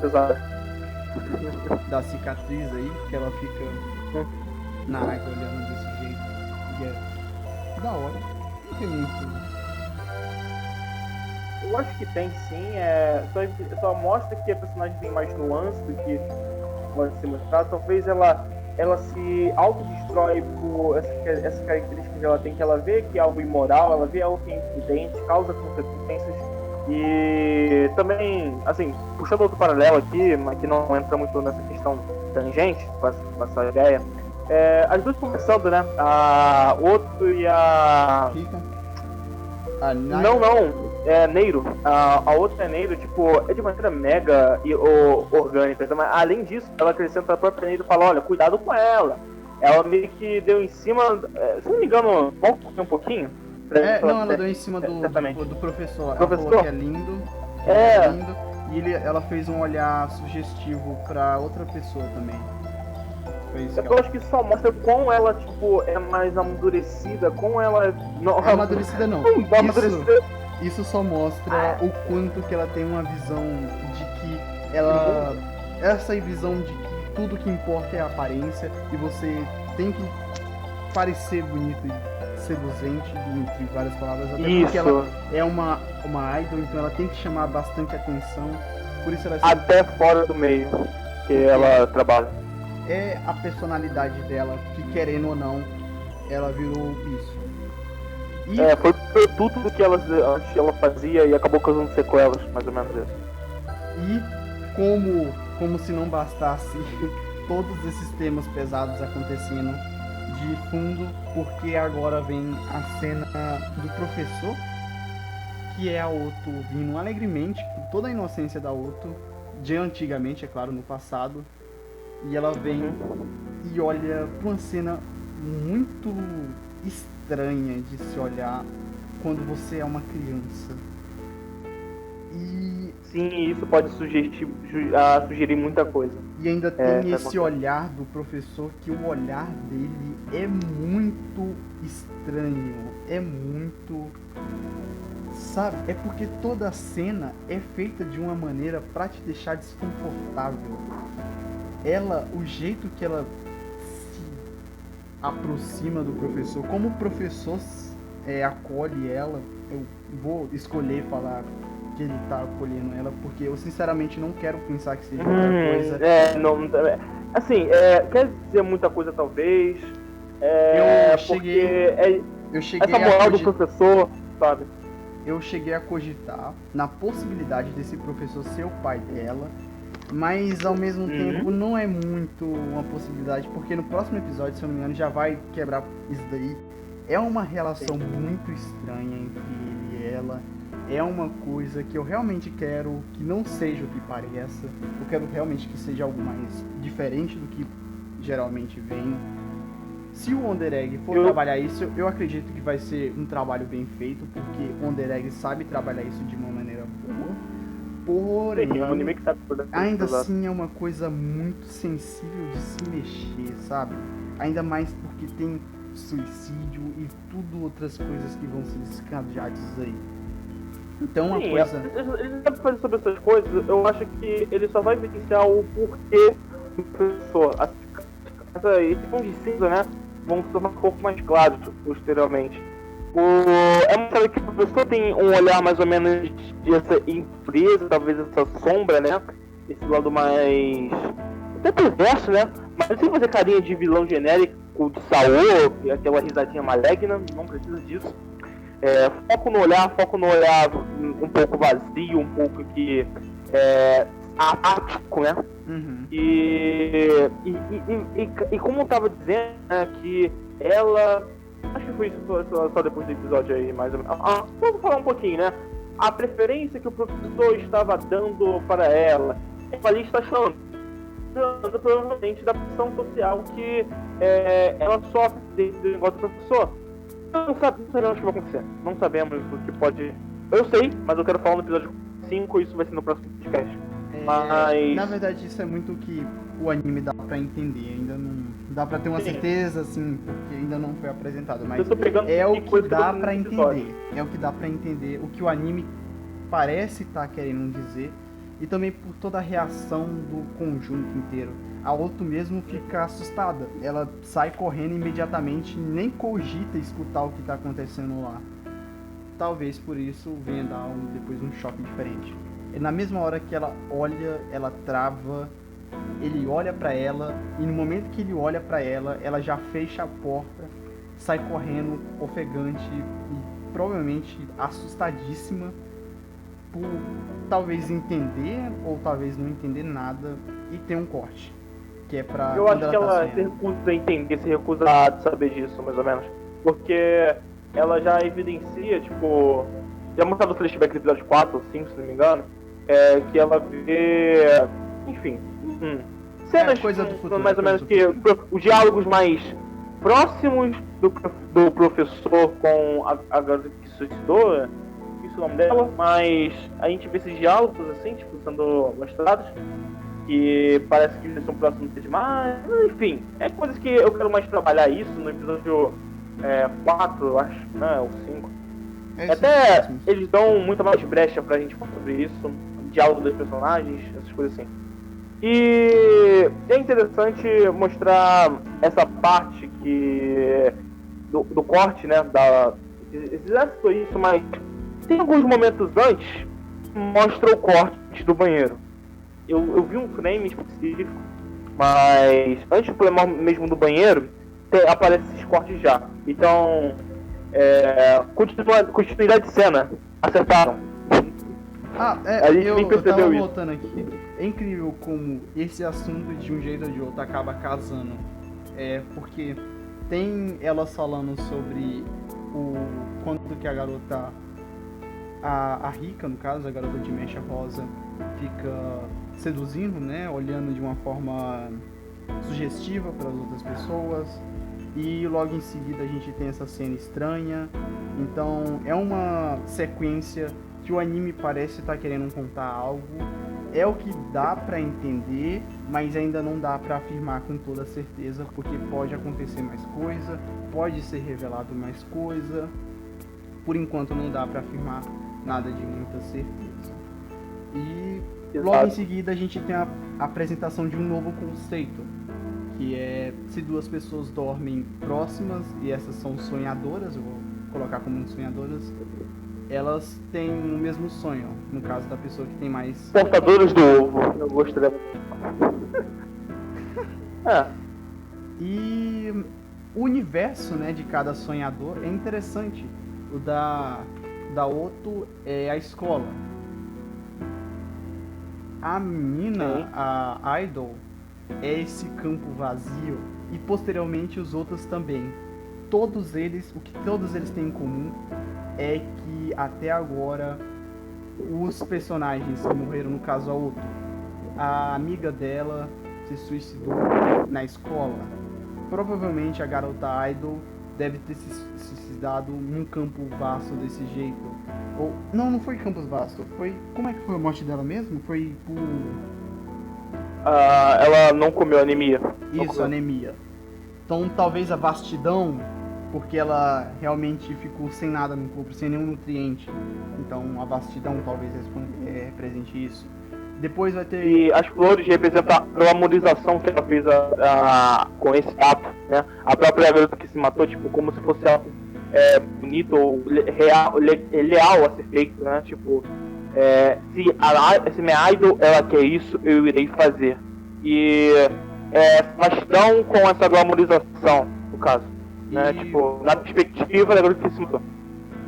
da cicatriz aí, que ela fica na água olhando desse jeito, e é da hora, não tem muito. Eu acho que tem sim, só mostra que a personagem tem mais nuance do que pode ser mostrado. Talvez ela se autodestrói por essa característica que ela tem, que ela vê que é algo imoral, ela vê algo que é imprudente, causa consequências. E também, assim, puxando outro paralelo aqui, mas que não entra muito nessa questão tangente, com essa ideia, as duas conversando, né? A Otto e a... Não, é Neiro. A outra é Neiro, tipo, é de maneira mega orgânica. Mas, além disso, ela acrescenta a própria Neiro e fala, olha, cuidado com ela. Ela meio que deu em cima, se não me engano, um pouquinho. Ela deu em cima do professor. Ela falou que é lindo. É lindo. E ela fez um olhar sugestivo pra outra pessoa também. Eu acho que só mostra como ela, tipo, é mais amadurecida, como ela... Não, amadurecida não. Isso só mostra o quanto que ela tem uma visão de que ela... Essa visão de que tudo que importa é a aparência e você tem que parecer bonito e seduzente, entre várias palavras, até Isso. porque ela é uma idol, então ela tem que chamar bastante atenção, por isso ela Até fora do meio que ela trabalha. é a personalidade dela, que querendo ou não, ela virou isso. E Foi tudo que antes ela fazia e acabou causando sequelas, mais ou menos isso. E como se não bastasse todos esses temas pesados acontecendo de fundo, porque agora vem a cena do professor, que é a Otto vindo alegremente, com toda a inocência da Otto, de antigamente, é claro, no passado, e ela vem e olha pra uma cena muito estranha de se olhar quando você é uma criança. E Sim, isso pode sugerir muita coisa. E ainda tem esse olhar do professor, que o olhar dele é muito estranho, é muito... Sabe? É porque toda a cena é feita de uma maneira pra te deixar desconfortável. O jeito que ela se aproxima do professor, como o professor acolhe ela, eu vou escolher falar que ele tá acolhendo ela, porque eu sinceramente não quero pensar que seja outra coisa. Quer dizer muita coisa talvez. Eu cheguei essa moral do professor, sabe? Eu cheguei a cogitar na possibilidade desse professor ser o pai dela, mas ao mesmo tempo não é muito uma possibilidade, porque no próximo episódio, se eu não me engano, já vai quebrar isso daí. É uma relação muito estranha entre ele e ela. É uma coisa que eu realmente quero que não seja o que pareça. Eu quero realmente que seja algo mais diferente do que geralmente vem. Se o Wonder Egg for trabalhar isso, eu acredito que vai ser um trabalho bem feito, porque o Wonder Egg sabe trabalhar isso de uma maneira boa. Porém, ainda assim é uma coisa muito sensível de se mexer, sabe? Ainda mais porque tem suicídio e tudo outras coisas que vão ser descanjadas aí. Então uma coisa... Ele sabe fazer sobre essas coisas, eu acho que ele só vai evidenciar o porquê do professor. Esses pontos de cinza, né, vão se tornar um pouco mais claros posteriormente. É muito claro que o professor tem um olhar mais ou menos de essa empresa, talvez essa sombra, né, esse lado mais... até perverso, né, mas sem fazer carinha de vilão genérico, de Saô, aquela risadinha maligna, não precisa disso. Foco no olhar um pouco vazio, um pouco que apático, né? E como eu tava dizendo, né, que ela... acho que foi isso só depois do episódio aí, mais ou menos. Vamos falar um pouquinho, né? A preferência que o professor estava dando para ela ali está achando provavelmente da pressão social que ela sofre dentro do negócio do professor. Não sabemos o que vai acontecer. Não sabemos o que pode... Eu sei, mas eu quero falar no episódio 5 e isso vai ser no próximo podcast. Mas... na verdade, isso é muito o que o anime dá pra entender. Ainda não dá pra ter uma certeza, assim, porque ainda não foi apresentado. Mas é o que dá pra entender. É o que dá pra entender o que o anime parece estar querendo dizer. E também por toda a reação do conjunto inteiro. A Otto mesmo fica assustada. Ela sai correndo imediatamente, nem cogita escutar o que está acontecendo lá. Talvez por isso venha dar depois um choque diferente. E na mesma hora que ela olha, ela trava, ele olha pra ela, e no momento que ele olha pra ela, ela já fecha a porta, sai correndo, ofegante e provavelmente assustadíssima por talvez entender ou talvez não entender nada, e tem um corte. Que é pra... Eu acho que ela se recusa a entender, se recusa a saber disso, mais ou menos. Porque ela já evidencia, tipo... já mostrado no flashback do episódio 4 ou 5, se não me engano, que ela vê... enfim... cenas coisa do futuro, mais ou menos que... os diálogos mais próximos do professor com a garota que se suicidou, isso é o nome dela, mas a gente vê esses diálogos, assim, tipo, sendo mostrados, que parece que eles são próximos demais, enfim, coisas que eu quero mais trabalhar isso no episódio 4, eu acho, né, ou 5. Até eles dão muita mais brecha pra gente falar sobre isso, diálogo dos personagens, essas coisas assim. E é interessante mostrar essa parte que do corte, né? Já citou isso, mas tem alguns momentos antes mostra o corte do banheiro. Eu vi um frame específico, mas antes do problema mesmo do banheiro, aparece esses cortes já. Então, continuidade de cena, acertaram. Eu tava voltando aqui. É incrível como esse assunto, de um jeito ou de outro, acaba casando. Porque tem elas falando sobre quando que a garota, a Rika, no caso, a garota de mecha rosa, fica seduzindo, né? Olhando de uma forma sugestiva para as outras pessoas. E logo em seguida a gente tem essa cena estranha. Então é uma sequência que o anime parece estar querendo contar algo. É o que dá pra entender, mas ainda não dá pra afirmar com toda certeza, porque pode acontecer mais coisa, pode ser revelado mais coisa. Por enquanto não dá pra afirmar nada de muita certeza. E logo em seguida a gente tem a apresentação de um novo conceito, que é se duas pessoas dormem próximas, e essas são sonhadoras, eu vou colocar como sonhadoras, elas têm o mesmo sonho, no caso da pessoa que tem mais... Portadores do ovo, eu gostaria. E o universo, né, de cada sonhador é interessante. O da Otto é a escola. A menina, a Idol, é esse campo vazio, e posteriormente os outros também. Todos eles, o que todos eles têm em comum é que até agora os personagens que morreram, no caso a Otto, a amiga dela se suicidou na escola. Provavelmente a garota Idol deve ter se suicidado num campo vasto desse jeito. Ou não foi campo vasto, foi... Como é que foi a morte dela mesmo? Foi por... ela não comeu anemia. Isso, anemia. Então talvez a vastidão, porque ela realmente ficou sem nada no corpo, sem nenhum nutriente. Então a vastidão talvez represente isso. Depois vai ter... E as flores representam a glamorização que ela fez com esse ato, né? A própria garota que se matou, tipo, como se fosse algo bonito ou leal a ser feito, né? Tipo, se minha idol ela quer isso, eu irei fazer. E vastidão com essa glamorização, no caso. Né? Tipo, na perspectiva da garota que se matou.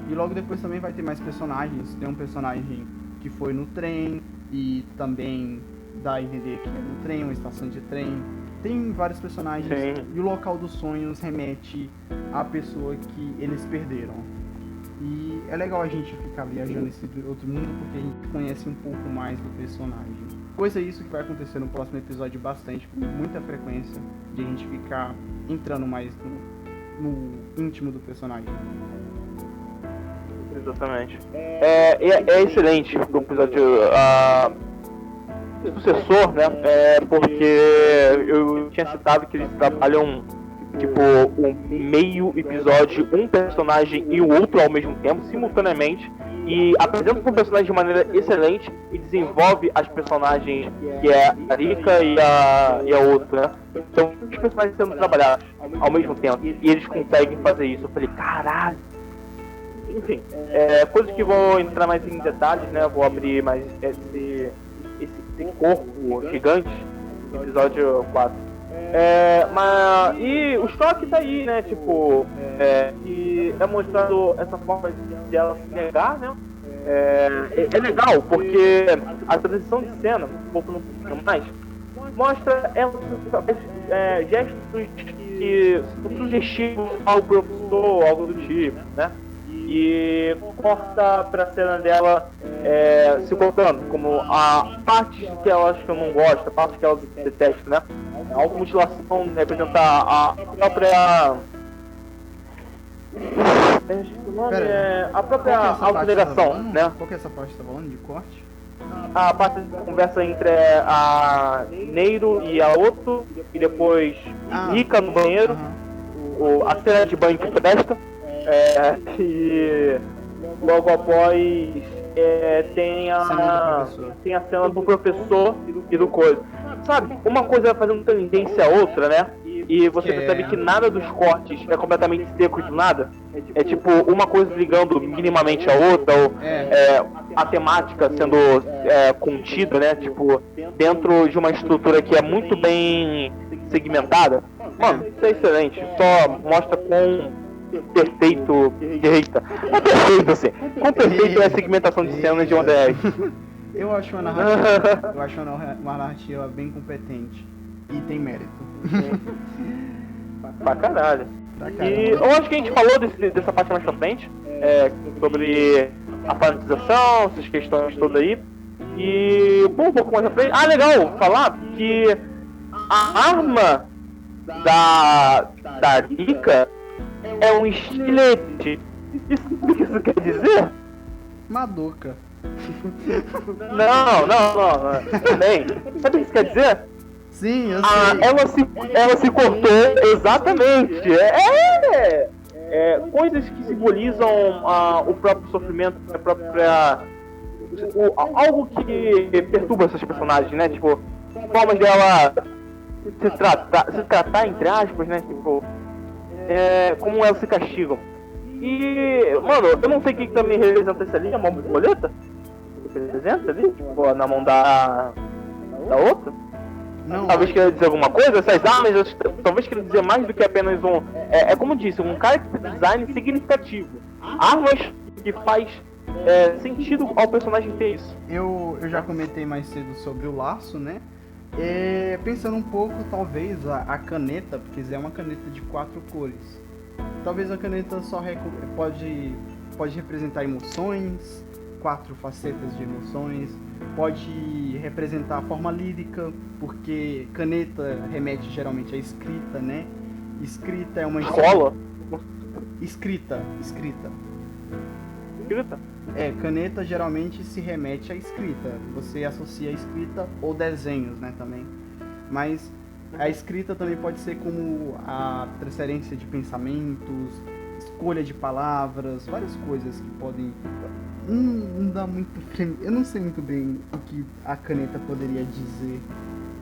E logo depois também vai ter mais personagens. Tem um personagem que foi no trem, e também dá a entender que é no trem, uma estação de trem. Tem vários personagens. Sim. E o local dos sonhos remete à pessoa que eles perderam. E é legal a gente ficar viajando nesse outro mundo, porque a gente conhece um pouco mais do personagem. Coisa isso que vai acontecer no próximo episódio bastante, com muita frequência, de a gente ficar entrando mais no íntimo do personagem. Exatamente. É excelente o episódio sucessor, né? Porque eu tinha citado que eles trabalham tipo um meio episódio, um personagem e o outro ao mesmo tempo, simultaneamente, e apresenta um personagem de maneira excelente e desenvolve as personagens, que é a Rika e a outra, né? Então os personagens sendo trabalhados ao mesmo tempo, e eles conseguem fazer isso. Eu falei, caralho. Enfim, coisas que vou entrar mais em detalhes, né? Vou abrir mais esse corpo gigante, episódio 4. E o choque tá aí, né? Tipo, e é mostrado essa forma de ela se negar, né? É legal, porque a transição de cena, voltando um pouquinho mais, mostra ela gestos que são sugestivos ao professor, algo do tipo, né? E corta pra cena dela se cortando, como a parte que ela acha que eu não gosto, a parte que ela detesta, né? A automutilação representa a própria... a própria autonegação, né? Qual que é essa parte que você tá falando, de corte? A parte da conversa entre a Neiro e a Otto, e depois Rika no banheiro, a cena de banho que presta. E logo após tem a cena do professor e do coisa. sabe, uma coisa vai fazendo tendência a outra, né? E você percebe que nada dos cortes é completamente seco do nada. É tipo uma coisa ligando minimamente a outra, ou a temática sendo contida, né? Tipo, dentro de uma estrutura que é muito bem segmentada. Mano, isso é excelente. Só mostra quão perfeito. Eita, é perfeito assim. Quão perfeito é a segmentação de cenas de One Direct. Eu acho uma narrativa bem competente e tem mérito. Pra caralho. E eu acho que a gente falou dessa parte mais pra frente, sobre a planetização, essas questões todas aí. E um pouco mais pra frente. Ah, legal falar que a arma da Rika é um estilete. O que isso quer dizer? Madoka. Não. Também. Sabe o que isso quer dizer? Sim, eu sei. Ela se cortou, exatamente. Coisas que simbolizam o próprio sofrimento, a própria. Algo que perturba essas personagens, né? Tipo, formas dela se tratar, entre aspas, né? Tipo, como elas se castigam. E, mano, eu não sei o que também representa isso ali, a mão borboleta? Representa ali, tipo, na mão da outra? Não, talvez queira dizer alguma coisa, essas armas talvez queira dizer mais do que apenas como eu disse, um character design significativo. Armas que faz sentido ao personagem ter isso. Eu já comentei mais cedo sobre o laço, né? Pensando um pouco, talvez a caneta, porque é uma caneta de 4 cores. Talvez a caneta só pode representar emoções, 4 facetas de emoções. Pode representar a forma lírica, porque caneta remete geralmente à escrita, né? Escrita é uma escola. Escrita. Caneta geralmente se remete à escrita. Você associa a escrita ou desenhos, né, também. Mas a escrita também pode ser como a transferência de pensamentos, escolha de palavras, várias coisas que podem. Não dá muito. Eu não sei muito bem o que a caneta poderia dizer.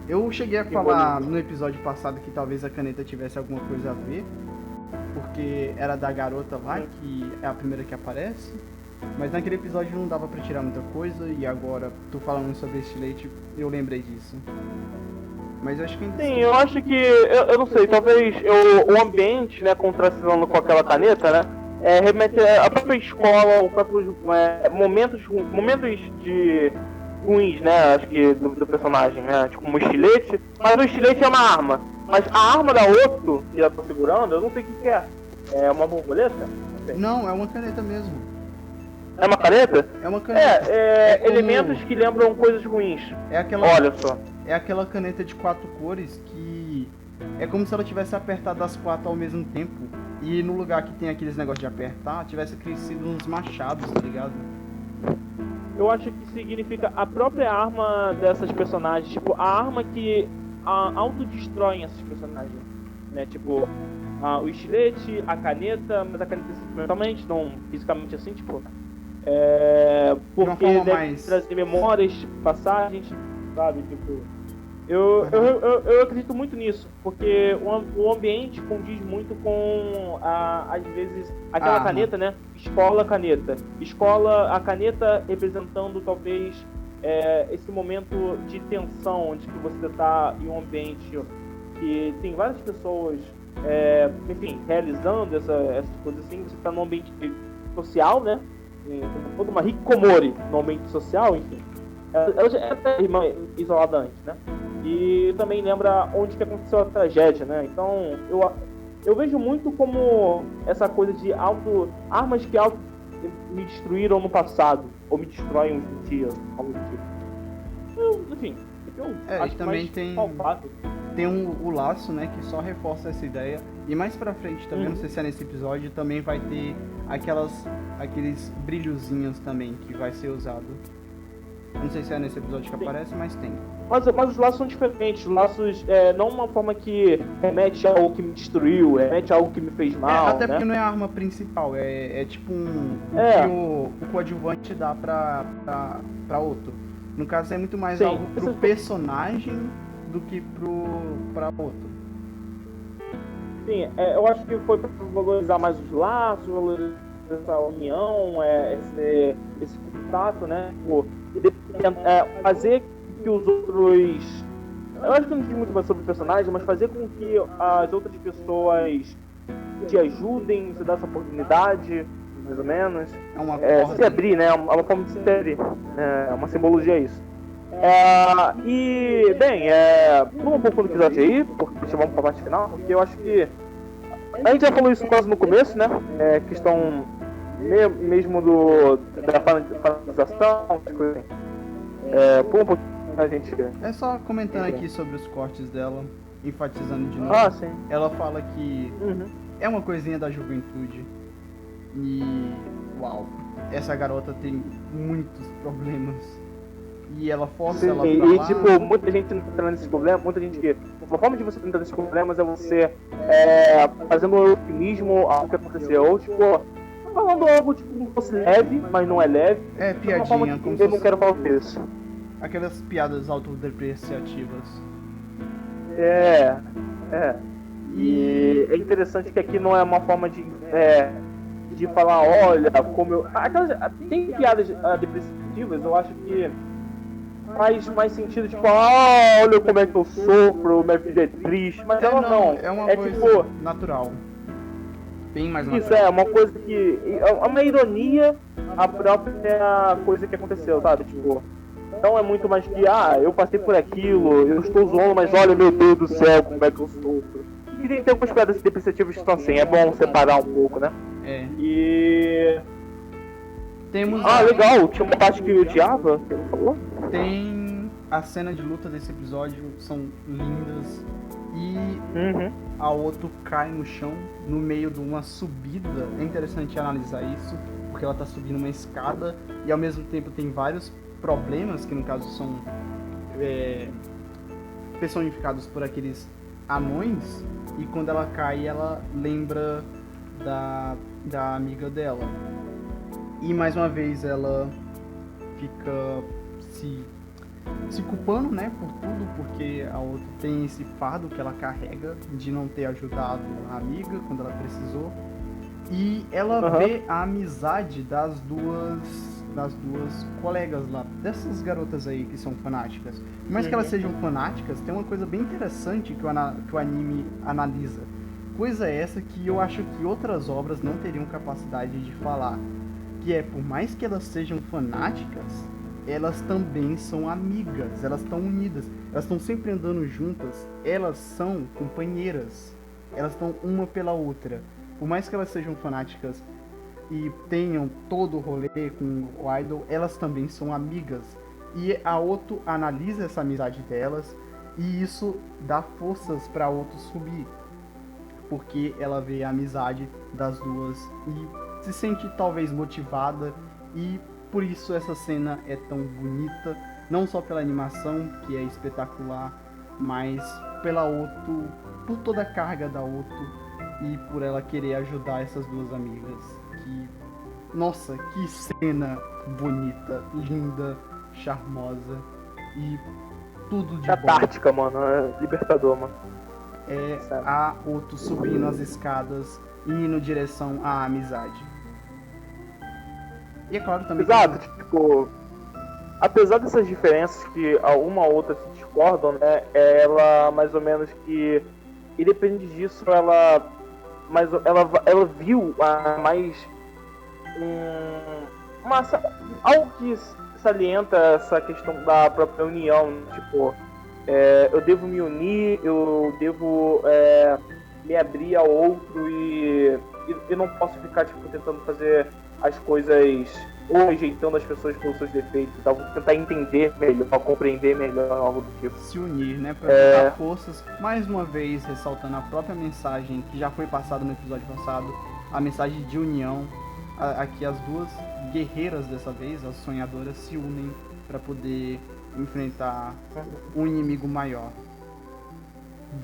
Eu cheguei a falar no episódio passado que talvez a caneta tivesse alguma coisa a ver, porque era da garota lá, que é a primeira que aparece. Mas naquele episódio não dava pra tirar muita coisa, e agora, tu falando sobre estilete, eu lembrei disso. Mas eu acho que... Sim, eu acho que... Eu não sei, talvez o ambiente, né, contrastando com aquela caneta, né, remete à própria escola, os próprios momentos de ruins, né, acho que do personagem, né, tipo um estilete, mas o estilete é uma arma. Mas a arma da Otto, que ela tá segurando, eu não sei o que é. É uma borboleta? Não, é uma caneta mesmo. É uma caneta? É uma caneta. Como... elementos que lembram coisas ruins. Olha só. É aquela caneta de 4 cores que é como se ela tivesse apertado as 4 ao mesmo tempo. E no lugar que tem aqueles negócios de apertar, tivesse crescido uns machados, tá ligado? Eu acho que significa a própria arma dessas personagens. Tipo, a arma que autodestroem esses personagens. Né? Tipo, o estilete, a caneta, mas a caneta sentimentalmente, não fisicamente assim, tipo... porque deve trazer memórias, passagens, sabe? Tipo, eu acredito muito nisso, porque o ambiente condiz muito com às vezes aquela caneta, né? Escola, caneta. Escola, a caneta representando talvez esse momento de tensão, onde que você está em um ambiente que tem várias pessoas, enfim, realizando essas coisas assim. Você está num ambiente social, né? Toda uma hikikomori no ambiente social, enfim. Ela já é irmã isolada antes, né? E também lembra onde que aconteceu a tragédia, né? Então, eu vejo muito como essa coisa de armas que me destruíram no passado, ou me destroem hoje em dia, algo do tipo. Enfim, eu acho também mais palpável. Tem o laço, né, que só reforça essa ideia. E mais pra frente também, não sei se é nesse episódio, também vai ter aqueles brilhozinhos também que vai ser usado. Não sei se é nesse episódio que aparece, mas tem. Mas os laços são diferentes. Os laços não uma forma que remete a algo que me destruiu, remete a algo que me fez mal. Até né? porque não é a arma principal, é tipo que o coadjuvante dá pra outro. No caso é muito mais algo pro personagem do que pra outro. Sim, eu acho que foi para valorizar mais os laços, valorizar essa união, esse contato, né? Tipo, fazer que os outros. Eu acho que não diz muito mais sobre o personagem, mas fazer com que as outras pessoas te ajudem, te dar essa oportunidade, mais ou menos. É uma Se abrir, né? É uma forma de se abrir. É uma simbologia isso. Vamos um pouco do episódio aí, porque vamos para a parte final, porque eu acho que a gente já falou isso quase no começo, né? Questão mesmo da fanatização, as coisas assim. Por um pouquinho a gente. É só comentando aqui sobre os cortes dela, enfatizando de novo. Sim. Ela fala que é uma coisinha da juventude. E uau, essa garota tem muitos problemas. E ela força ela pra lá. Tipo, muita gente entrando nesse problema, muita gente que. Uma forma de você entrar nesses problemas é você fazendo um eufemismo ao que aconteceu. Ou tipo, falando algo tipo como fosse leve, mas não é leve. É piadinha, forma como eu não quero falar disso. Aquelas piadas autodepreciativas. E é interessante que aqui não é uma forma de falar, olha, como eu. Tem piadas depreciativas, eu acho que faz mais sentido, tipo, olha como é que eu sofro, minha vida é triste, mas ela não. É uma coisa tipo, natural. Bem mais natural. Isso é uma coisa que. É uma ironia a própria coisa que aconteceu, sabe? Tipo. Não é muito mais que, eu passei por aquilo, eu estou zoando, mas olha, meu Deus do céu, como é que eu sofro. E tem algumas piadas depreciativas que estão assim, é bom separar um pouco, né? E. Temos legal, tinha uma parte que eu odiava, que ele falou. Tem a cena de luta desse episódio, são lindas. E a Otto cai no chão no meio de uma subida. É interessante analisar isso, porque ela está subindo uma escada e ao mesmo tempo tem vários problemas, que no caso são personificados por aqueles anões, e quando ela cai ela lembra da amiga dela. E mais uma vez ela fica se culpando, né, por tudo, porque a outra tem esse fardo que ela carrega de não ter ajudado a amiga quando ela precisou. E ela vê a amizade das duas colegas lá, dessas garotas aí que são fanáticas. Por mais que elas sejam fanáticas, tem uma coisa bem interessante que o anime analisa. Coisa essa que eu acho que outras obras não teriam capacidade de falar. Que é, por mais que elas sejam fanáticas, elas também são amigas, elas estão unidas, elas estão sempre andando juntas, elas são companheiras, elas estão uma pela outra. Por mais que elas sejam fanáticas e tenham todo o rolê com o idol, elas também são amigas. E a Otto analisa essa amizade delas e isso dá forças para a Otto subir, porque ela vê a amizade das duas e se sente talvez motivada, e por isso essa cena é tão bonita, não só pela animação, que é espetacular, mas pela Otto, por toda a carga da Otto e por ela querer ajudar essas duas amigas. Nossa, que cena bonita, linda, charmosa e tudo de catártica, mano, é libertador, mano. A Otto subindo as escadas e indo em direção à amizade. E é claro também. Exato, tipo, apesar dessas diferenças que uma ou outra se discordam, né? Ela mais ou menos que, independente disso, ela viu algo que salienta essa questão da própria união, tipo, eu devo me unir, eu devo me abrir ao outro e não posso ficar tipo tentando fazer as coisas ou rejeitando as pessoas pelos seus defeitos, tá? Vou tentar entender melhor, compreender melhor, algo do tipo. Se unir, né, pra dar forças, mais uma vez ressaltando a própria mensagem que já foi passada no episódio passado, a mensagem de união. Aqui as duas guerreiras dessa vez, as sonhadoras, se unem para poder enfrentar um inimigo maior,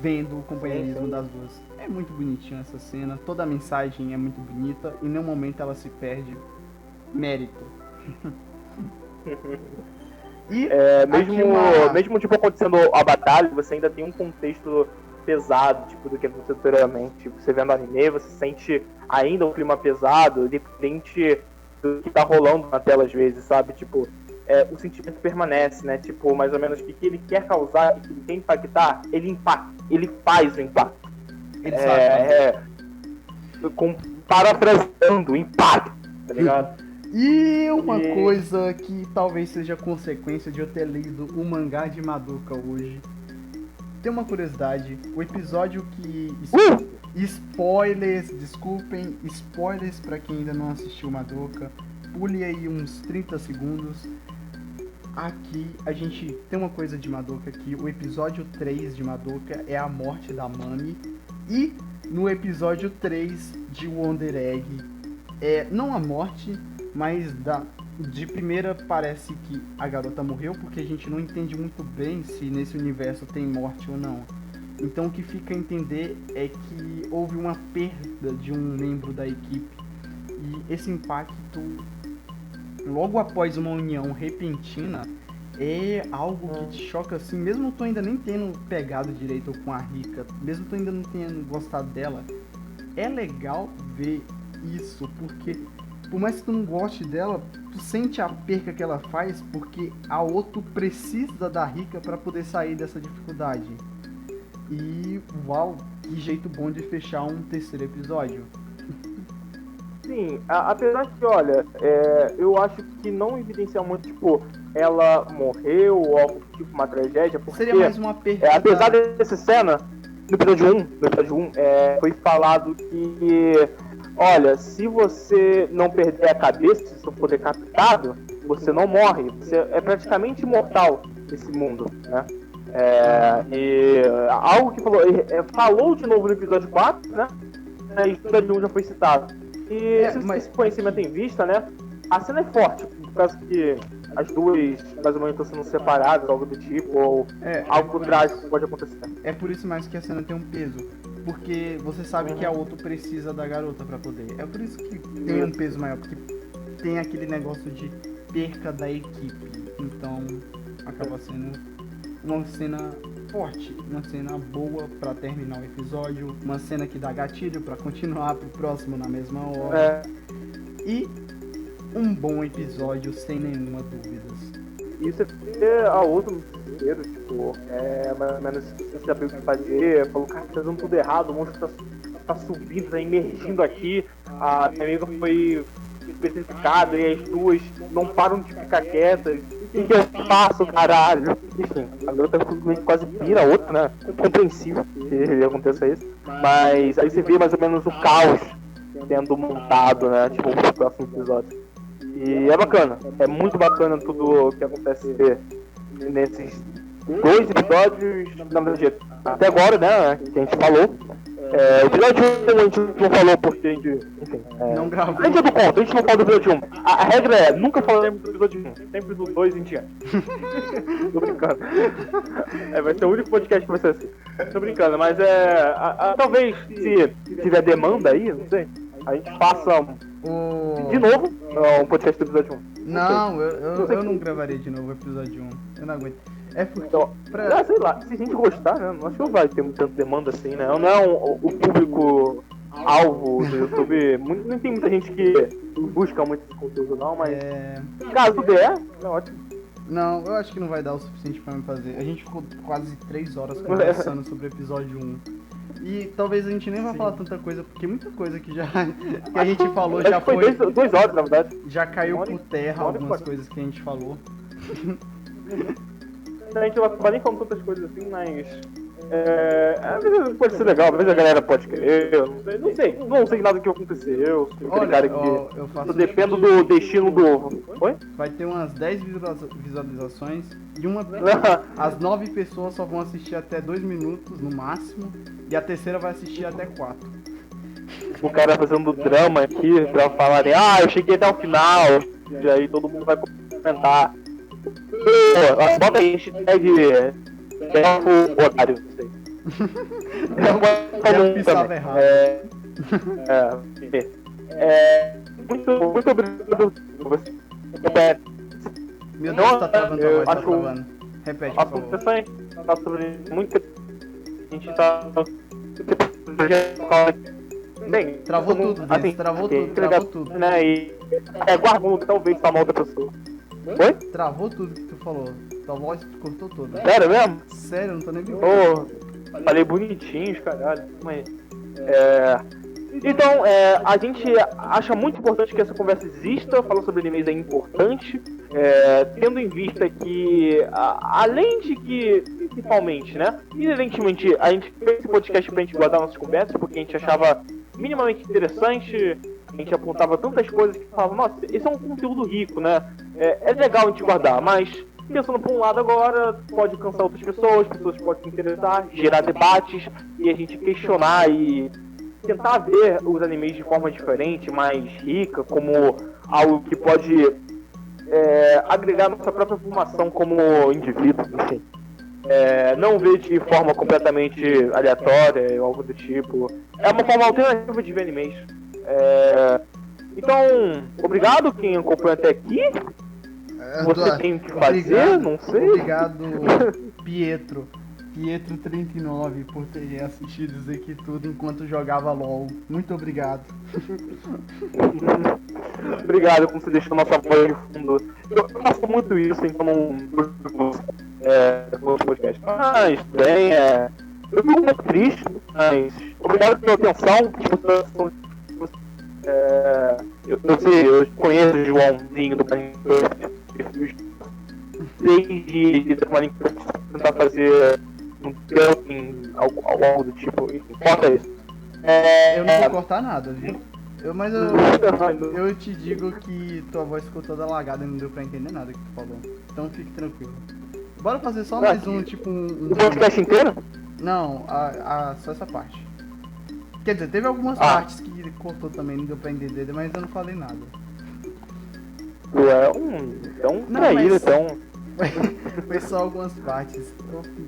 vendo o companheirismo das duas. É muito bonitinho essa cena, toda a mensagem é muito bonita e em nenhum momento ela se perde mérito. E mesmo tipo, acontecendo a batalha, você ainda tem um contexto pesado, tipo, do que aconteceu anteriormente. Você vendo anime, você sente ainda um clima pesado, independente do que tá rolando na tela às vezes, sabe? Tipo, o sentimento permanece, né? Tipo, mais ou menos o que ele quer causar, o que ele quer impactar, ele impacta, ele faz o impacto. Ele sabe. Parafraseando, impacto, tá ligado? E uma coisa que talvez seja consequência de eu ter lido o mangá de Madoka hoje. Tem uma curiosidade, o episódio que... Spoilers, desculpem, spoilers pra quem ainda não assistiu Madoka. Pule aí uns 30 segundos. Aqui a gente tem uma coisa de Madoka que o episódio 3 de Madoka é a morte da Mami. E no episódio 3 de Wonder Egg não a morte, mas de primeira parece que a garota morreu, porque a gente não entende muito bem se nesse universo tem morte ou não. Então o que fica a entender é que houve uma perda de um membro da equipe. E esse impacto, logo após uma união repentina, é algo que te choca assim, mesmo tu ainda nem tendo pegado direito com a Rika, mesmo tu ainda não tendo gostado dela. É legal ver isso, porque por mais que tu não goste dela, tu sente a perca que ela faz, porque a Oto precisa da Rika para poder sair dessa dificuldade. E uau, que jeito bom de fechar um terceiro episódio. Sim, apesar que, olha, eu acho que não evidencia muito, tipo, ela morreu ou algo tipo uma tragédia, porque seria mais uma perda. Apesar dessa cena, no episódio 1, foi falado que, olha, se você não perder a cabeça, se você for decapitado, você não morre, você é praticamente imortal nesse mundo, né? E algo que falou de novo no episódio 4, né? E o episódio 1 já foi citado. E se esse conhecimento em vista, né? A cena é forte, por causa que as duas mais ou menos estão sendo separadas, algo do tipo, ou algo trágico pode acontecer. É por isso mais que a cena tem um peso. Porque você sabe que a Oto precisa da garota pra poder. É por isso que tem um peso maior, porque tem aquele negócio de perca da equipe. Então acaba sendo uma cena forte, uma cena boa pra terminar o episódio, uma cena que dá gatilho pra continuar pro próximo na mesma hora. E um bom episódio sem nenhuma dúvida. Isso é porque a outra no terceiro, tipo, mais ou menos você sabia o que fazer, falou, cara, tá fazendo tudo errado, o monstro tá subindo, tá emergindo aqui, a minha amiga foi especificada e as duas não param de ficar quietas. O que eu faço, caralho? Enfim, a garota quase vira a outra, né? Compreensível que aconteça isso. Mas aí você vê mais ou menos o caos sendo montado, né? Tipo, no próximo episódio. E é bacana, é muito bacana tudo o que acontece nesses 2 episódios, na verdade, até agora, né? Que a gente falou. O episódio 1 a gente não falou porque a gente, enfim, não gravou. A gente é do conto, a gente não fala do episódio 1. A regra é, nunca falaremos do episódio 1, sempre do 2 em diante. Tô brincando. Vai ser o único podcast que vai ser assim. Tô brincando, mas talvez, se tiver demanda aí, não sei, a gente faça de novo um podcast do episódio 1. Não, eu não gravaria de novo o episódio 1, eu não aguento. É porque, sei lá, se a gente gostar, né? Não acho que não vai ter tanta demanda assim, né? Não é o público alvo do YouTube. Não tem muita gente que busca muito esse conteúdo, não, mas caso der, é ótimo. Não, eu acho que não vai dar o suficiente pra me fazer. A gente ficou quase 3 horas conversando sobre o episódio 1. E talvez a gente nem vá falar tanta coisa, porque muita coisa que a gente falou já foi 2 horas, na verdade. Já caiu por terra algumas coisas que a gente falou. A gente não vai acabar nem falando tantas coisas assim, mas às vezes pode ser legal, às vezes a galera pode querer, eu não sei nada do que aconteceu. Olha, eu dependo do destino do ovo. Oi? Vai ter umas 10 visualizações e as 9 pessoas só vão assistir até 2 minutos no máximo e a terceira vai assistir até 4. O cara fazendo drama aqui pra falarem, eu cheguei até o final, e aí todo mundo vai comentar. Bota aí, hashtag o otário, não sei. Muito obrigado por você. Meu Deus, tá travando tua eu voz, tá acho travando. Repete, por assunto favor. interessante, tá sobre muito. A gente tá. Bem, Travou tudo, Denso, travou tudo, travou tudo. Né? E guardando talvez pra uma outra pessoa. Oi? Travou tudo que tu falou. Tua voz cortou toda. Sério mesmo? Sério, não tô nem brincando. Pô, falei bonitinho, caralho. Mas, então, a gente acha muito importante que essa conversa exista, falar sobre animes é importante, tendo em vista que, além de que, principalmente, né, inerentemente, a gente fez esse podcast pra gente guardar nossas conversas, porque a gente achava minimamente interessante, a gente apontava tantas coisas que falava, nossa, esse é um conteúdo rico, né, é legal a gente guardar, mas pensando por um lado agora, pode alcançar outras pessoas podem se interessar, gerar debates, e a gente questionar e tentar ver os animes de forma diferente, mais rica, como algo que pode agregar nossa própria formação como indivíduo, enfim. Não ver de forma completamente aleatória ou algo do tipo. É uma forma alternativa de ver animes. Então, obrigado quem acompanhou até aqui. Você tem o que fazer, obrigado, não sei. Obrigado, Pietro 39, por ter assistido isso aqui tudo enquanto jogava LOL. Muito obrigado. Obrigado por você deixar nossa voz de fundo. Eu faço muito isso, então no podcast. Mas bem, eu fico muito triste, mas obrigado pela atenção. Eu sei, eu conheço o Joãozinho do Minecraft desde tentar fazer um camping, algo do tipo, enfim, corta isso. Eu não vou cortar nada, viu? Mas eu te digo que tua voz ficou toda lagada e não deu pra entender nada que tu falou. Então fique tranquilo. Bora fazer só mais um, tipo um... O podcast inteiro? Não, só essa parte. Quer dizer, teve algumas partes que cortou também, não deu pra entender, mas eu não falei nada. Então, traíra, então. Foi só algumas partes.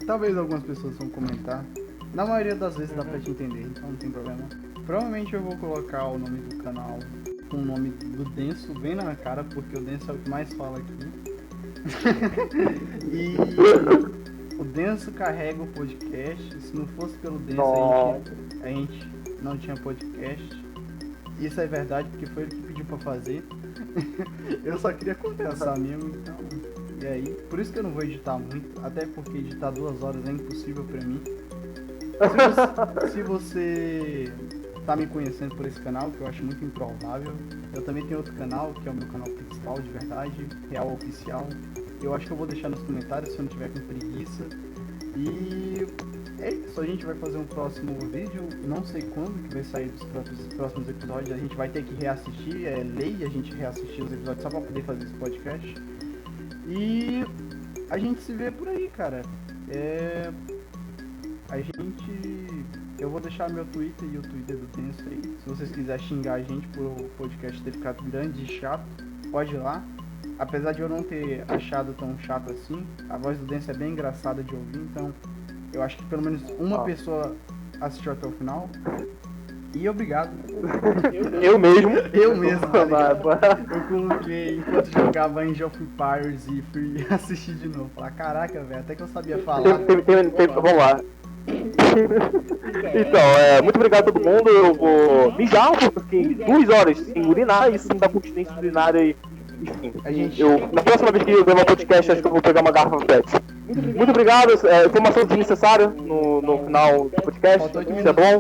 Talvez algumas pessoas vão comentar. Na maioria das vezes dá pra te entender, então não tem problema. Provavelmente eu vou colocar o nome do canal com o nome do Denso bem na cara, porque o Denso é o que mais fala aqui. E o Denso carrega o podcast. Se não fosse pelo Denso, a gente não tinha podcast. Isso é verdade, porque foi ele que pediu pra fazer. Eu só queria compensar mesmo, então... E aí, por isso que eu não vou editar muito, até porque editar 2 horas é impossível pra mim. Se você tá me conhecendo por esse canal, que eu acho muito improvável, eu também tenho outro canal, que é o meu canal principal de verdade, Real Oficial. Eu acho que eu vou deixar nos comentários se eu não tiver com preguiça. E é isso, a gente vai fazer um próximo vídeo, não sei quando que vai sair dos próximos episódios, a gente vai ter que reassistir, é lei a gente reassistir os episódios só pra poder fazer esse podcast. E a gente se vê por aí, cara. Eu vou deixar meu Twitter e o Twitter do Denso aí. Se vocês quiserem xingar a gente por o podcast ter ficado grande e chato, pode ir lá. Apesar de eu não ter achado tão chato assim, a voz do Denso é bem engraçada de ouvir, então eu acho que pelo menos uma pessoa assistiu até o final. E obrigado. Eu mesmo. Tá ligado? Eu coloquei enquanto jogava Age of Empires e fui assistir de novo. Falar, caraca, velho, até que eu sabia falar. Vamos lá. Então, muito obrigado a todo mundo. Eu vou mijar, porque eu fiquei 2 horas sem urinar, isso me dá continência urinária e. Enfim, na próxima vez que eu gravar podcast, acho que eu vou pegar uma garrafa PET. Muito obrigado, informação desnecessária no final do podcast. Isso é bom.